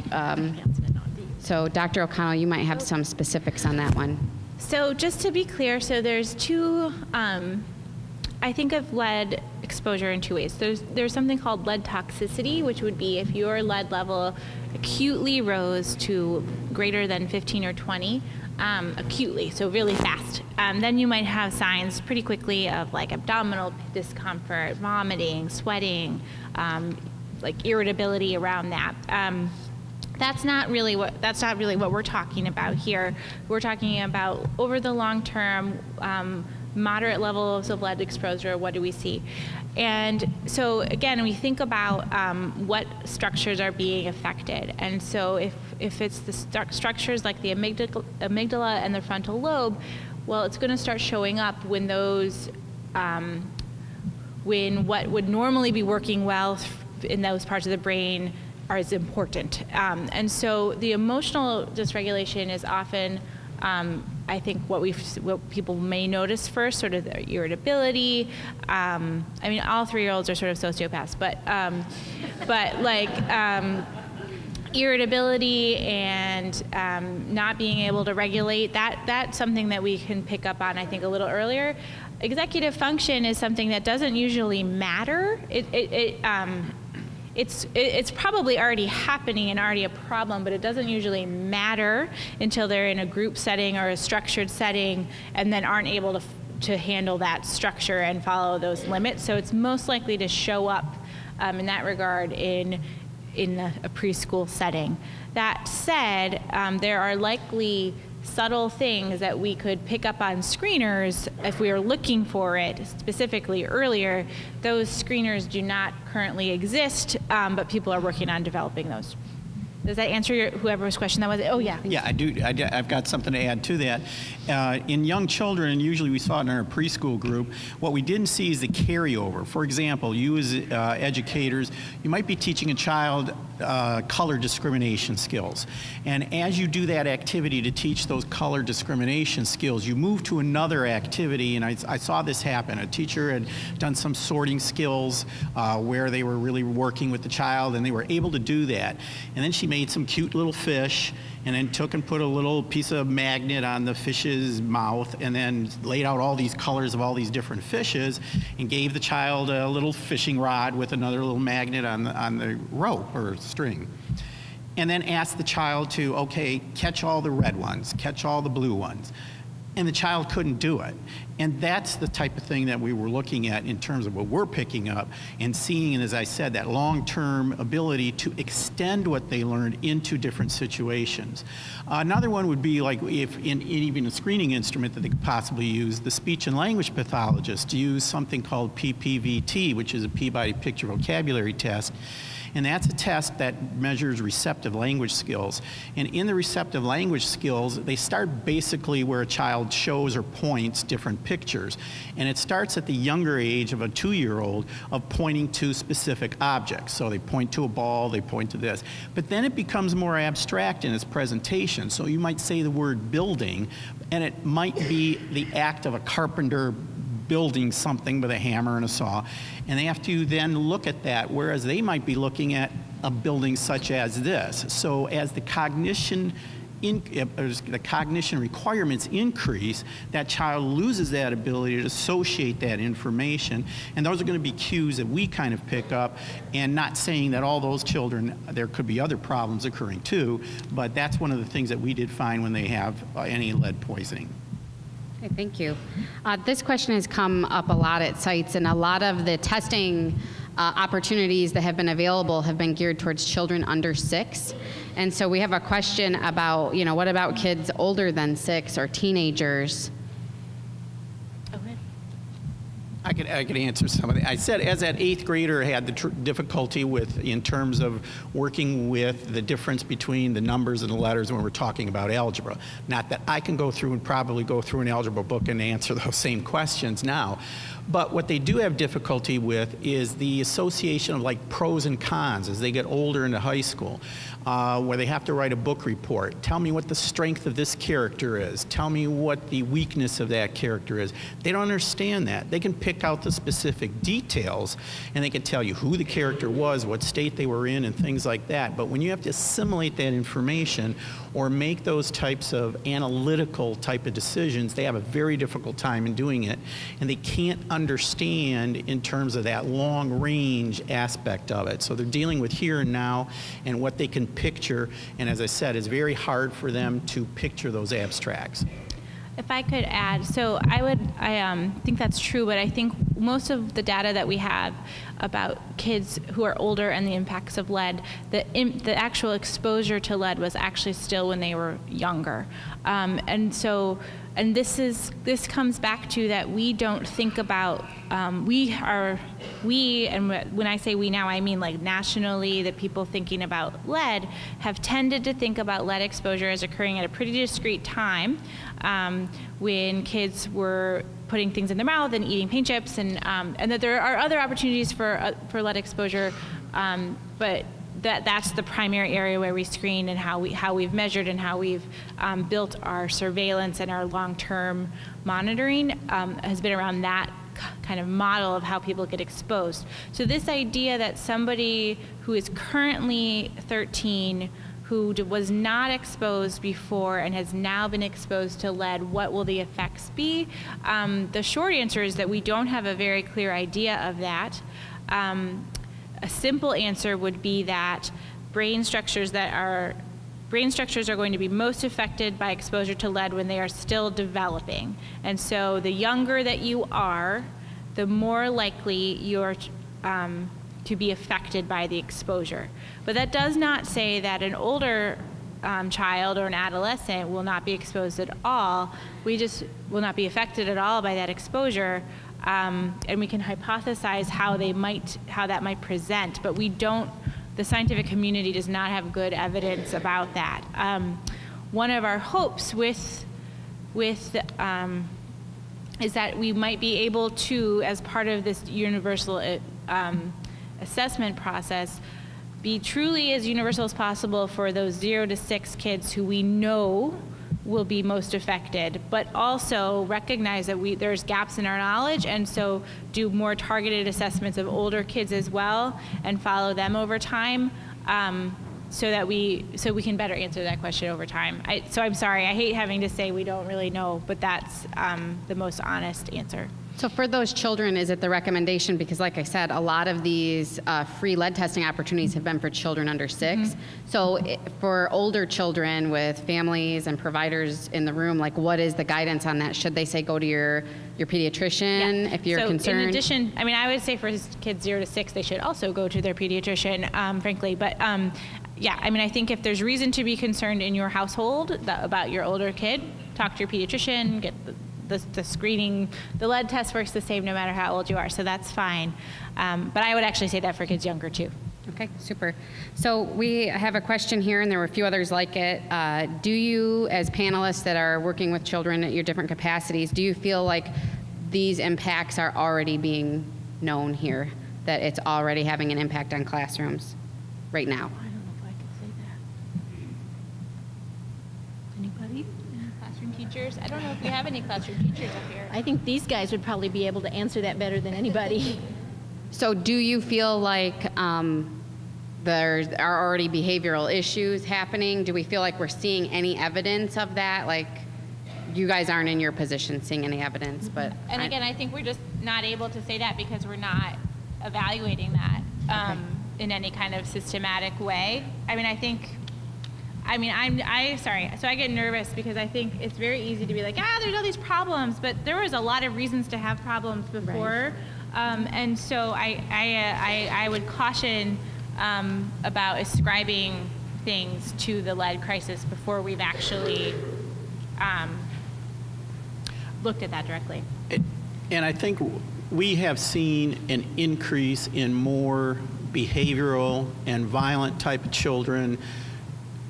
So Dr. O'Connell, you might have some specifics on that one. So just to be clear, so there's two, I think of lead exposure in two ways. There's something called lead toxicity, which would be if your lead level acutely rose to greater than 15 or 20, acutely, so really fast. Then you might have signs pretty quickly of like abdominal discomfort, vomiting, sweating, like irritability around that. That's not really what we're talking about here. We're talking about over the long term, moderate levels of lead exposure. What do we see? And so again, we think about what structures are being affected. And so if it's the structures like the amygdala and the frontal lobe, well, it's going to start showing up when those, when what would normally be working well in those parts of the brain is important. And so the emotional dysregulation is often, I think, what people may notice first, sort of the irritability. I mean, all 3-year-olds are sort of sociopaths, but like irritability and not being able to regulate, that's something that we can pick up on, I think, a little earlier. Executive function is something that doesn't usually matter. It's probably already happening and already a problem, but it doesn't usually matter until they're in a group setting or a structured setting and then aren't able to handle that structure and follow those limits. So it's most likely to show up in that regard in a preschool setting. That said, there are likely subtle things that we could pick up on screeners if we are looking for it specifically earlier. Those screeners do not currently exist, but people are working on developing those. Does that answer whoever's question that was? Oh, yeah. Yeah, I do. I've got something to add to that. In young children, and usually we saw it in our preschool group, what we didn't see is the carryover. For example, you as educators, you might be teaching a child color discrimination skills. And as you do that activity to teach those color discrimination skills, you move to another activity, and I saw this happen. A teacher had done some sorting skills where they were really working with the child, and they were able to do that. And then she made some cute little fish, and then took and put a little piece of magnet on the fish's mouth, and then laid out all these colors of all these different fishes, and gave the child a little fishing rod with another little magnet on the rope or string. And then asked the child to, okay, catch all the red ones, catch all the blue ones. And the child couldn't do it. And that's the type of thing that we were looking at in terms of what we're picking up and seeing, and as I said, that long-term ability to extend what they learned into different situations. Another one would be like if in even a screening instrument that they could possibly use, the speech and language pathologist use something called PPVT, which is a Peabody Picture Vocabulary Test. And that's a test that measures receptive language skills. And in the receptive language skills, they start basically where a child shows or points different pictures. And it starts at the younger age of a 2-year-old of pointing to specific objects. So they point to a ball, they point to this. But then it becomes more abstract in its presentation. So you might say the word building, and it might be the act of a carpenter building something with a hammer and a saw, and they have to then look at that, whereas they might be looking at a building such as this. So as the cognition requirements increase, that child loses that ability to associate that information, and those are going to be cues that we kind of pick up, and not saying that all those children, there could be other problems occurring too, but that's one of the things that we did find when they have any lead poisoning. Okay, thank you. This question has come up a lot at sites, and a lot of the testing opportunities that have been available have been geared towards children under 6. And so we have a question about, what about kids older than 6 or teenagers? I could answer some of that. I said as that 8th grader had the difficulty in terms of working with the difference between the numbers and the letters when we're talking about algebra. Not that I can go through and probably go through an algebra book and answer those same questions now. But what they do have difficulty with is the association of like pros and cons as they get older into high school, where they have to write a book report. Tell me what the strength of this character is. Tell me what the weakness of that character is. They don't understand that. They can pick out the specific details, and they can tell you who the character was, what state they were in, and things like that. But when you have to assimilate that information or make those types of analytical type of decisions, they have a very difficult time in doing it, and they can't understand in terms of that long range aspect of it. So they're dealing with here and now and what they can picture, and as I said, it's very hard for them to picture those abstracts. If I could add, so I think that's true, but I think most of the data that we have about kids who are older and the impacts of lead, the actual exposure to lead was actually still when they were younger. And this comes back to that we don't think about, and when I say we now, I mean like nationally, the people thinking about lead have tended to think about lead exposure as occurring at a pretty discrete time, when kids were putting things in their mouth and eating paint chips, and that there are other opportunities for lead exposure, but that's the primary area where we screen and how we've measured and how we've built our surveillance and our long-term monitoring has been around that kind of model of how people get exposed. So this idea that somebody who is currently 13 who was not exposed before and has now been exposed to lead, what will the effects be? The short answer is that we don't have a very clear idea of that. A simple answer would be that brain structures are going to be most affected by exposure to lead when they are still developing. And so the younger that you are, the more likely you're to be affected by the exposure. But that does not say that an older child or an adolescent will not be exposed at all. We just will not be affected at all by that exposure. And we can hypothesize how that might present, but the scientific community does not have good evidence about that. One of our hopes is that we might be able to, as part of this universal assessment process, be truly as universal as possible for those 0 to 6 kids who we know will be most affected, but also recognize that there's gaps in our knowledge, and so do more targeted assessments of older kids as well and follow them over time, so we can better answer that question over time. So I'm sorry, I hate having to say we don't really know, but that's the most honest answer. So for those children, is it the recommendation, because like I said, a lot of these free lead testing opportunities have been for children under 6. Mm-hmm. So for older children with families and providers in the room, like what is the guidance on that? Should they say go to your pediatrician if you're concerned? In addition, I would say for kids 0 to 6, they should also go to their pediatrician, frankly. But yeah, I think if there's reason to be concerned in your household about your older kid, talk to your pediatrician, get the screening. The lead test works the same no matter how old you are, so that's fine. But I would actually say that for kids younger too. Okay, super. So we have a question here, and there were a few others like it. Do you, as panelists that are working with children at your different capacities, do you feel like these impacts are already being known here, that it's already having an impact on classrooms right now? I don't know if I can say that. Anybody? Classroom teachers? I don't know if we have any classroom teachers up here. I think these guys would probably be able to answer that better than anybody. So do you feel like there are already behavioral issues happening? Do we feel like we're seeing any evidence of that? Like, you guys aren't in your position seeing any evidence, but... And again, I think we're just not able to say that because we're not evaluating that in any kind of systematic way. I I mean, sorry. So I get nervous because I think it's very easy to be like, there's all these problems, but there was a lot of reasons to have problems before. Right. And so I would caution about ascribing things to the lead crisis before we've actually looked at that directly. And I think we have seen an increase in more behavioral and violent type of children.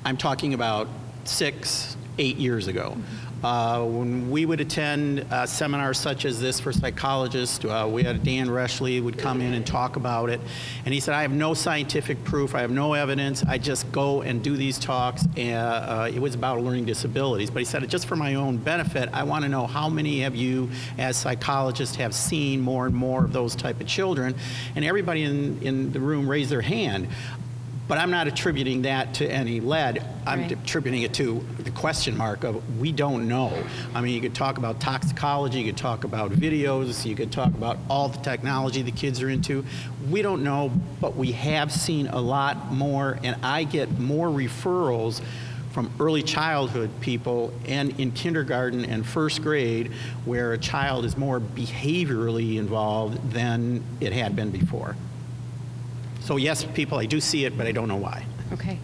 I'm talking about 6, 8 years ago. When we would attend seminars such as this for psychologists, we had Dan Reshley would come in and talk about it. And he said, I have no scientific proof, I have no evidence, I just go and do these talks. And it was about learning disabilities. But he said, just for my own benefit, I want to know how many of you as psychologists have seen more and more of those type of children. And everybody in the room raised their hand. But I'm not attributing that to any lead. I'm attributing it to the question mark of we don't know. I mean, you could talk about toxicology, you could talk about videos, you could talk about all the technology the kids are into. We don't know, but we have seen a lot more, and I get more referrals from early childhood people and in kindergarten and first grade where a child is more behaviorally involved than it had been before. So yes, people, I do see it, but I don't know why. Okay,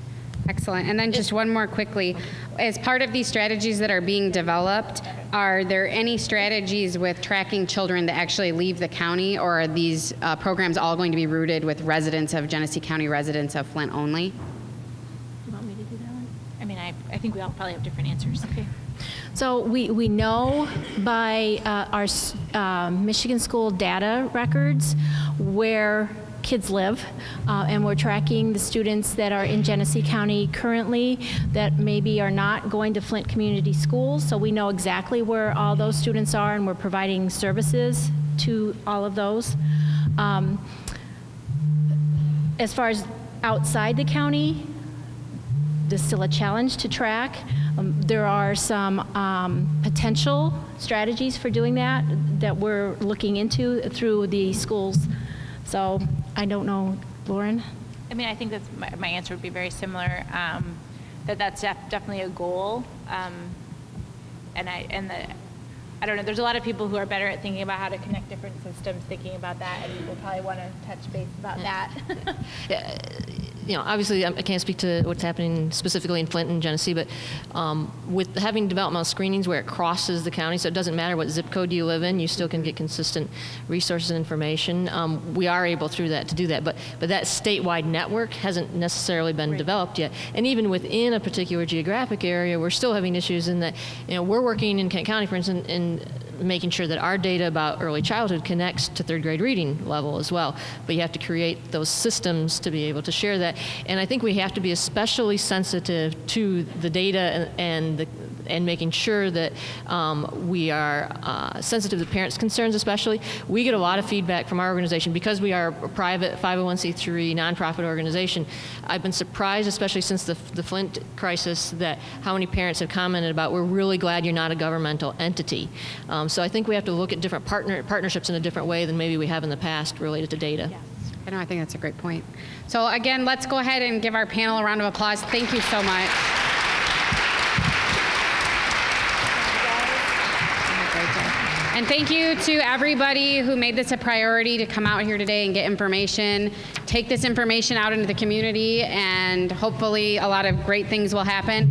excellent. And then just one more quickly. As part of these strategies that are being developed, are there any strategies with tracking children that actually leave the county, or are these programs all going to be rooted with residents of Genesee County, residents of Flint only? You want me to do that one? I mean, I think we all probably have different answers. Okay. So we know by our Michigan school data records where kids live, and we're tracking the students that are in Genesee County currently that maybe are not going to Flint Community Schools, so we know exactly where all those students are, and we're providing services to all of those. As far as outside the county, there's still a challenge to track. There are some potential strategies for doing that we're looking into through the schools. So I don't know, Lauren? I mean, I think that's my answer would be very similar, that's definitely a goal. And I don't know, there's a lot of people who are better at thinking about how to connect different systems, thinking about that, and we'll probably want to touch base about that. Yeah. You know, obviously I can't speak to what's happening specifically in Flint and Genesee, but with having developmental screenings where it crosses the county, so it doesn't matter what zip code you live in, you still can get consistent resources and information. We are able through that to do that, but that statewide network hasn't necessarily been developed yet. And even within a particular geographic area, we're still having issues in that, you know, we're working in Kent County, for instance, in making sure that our data about early childhood connects to third grade reading level as well. But you have to create those systems to be able to share that. And I think we have to be especially sensitive to the data and making sure that we are sensitive to parents' concerns especially. We get a lot of feedback from our organization because we are a private 501c3 nonprofit organization. I've been surprised, especially since the Flint crisis, that how many parents have commented about, we're really glad you're not a governmental entity. So I think we have to look at different partnerships in a different way than maybe we have in the past related to data. Yes. I think that's a great point. So again, let's go ahead and give our panel a round of applause. Thank you so much. And thank you to everybody who made this a priority to come out here today and get information. Take this information out into the community, and hopefully a lot of great things will happen.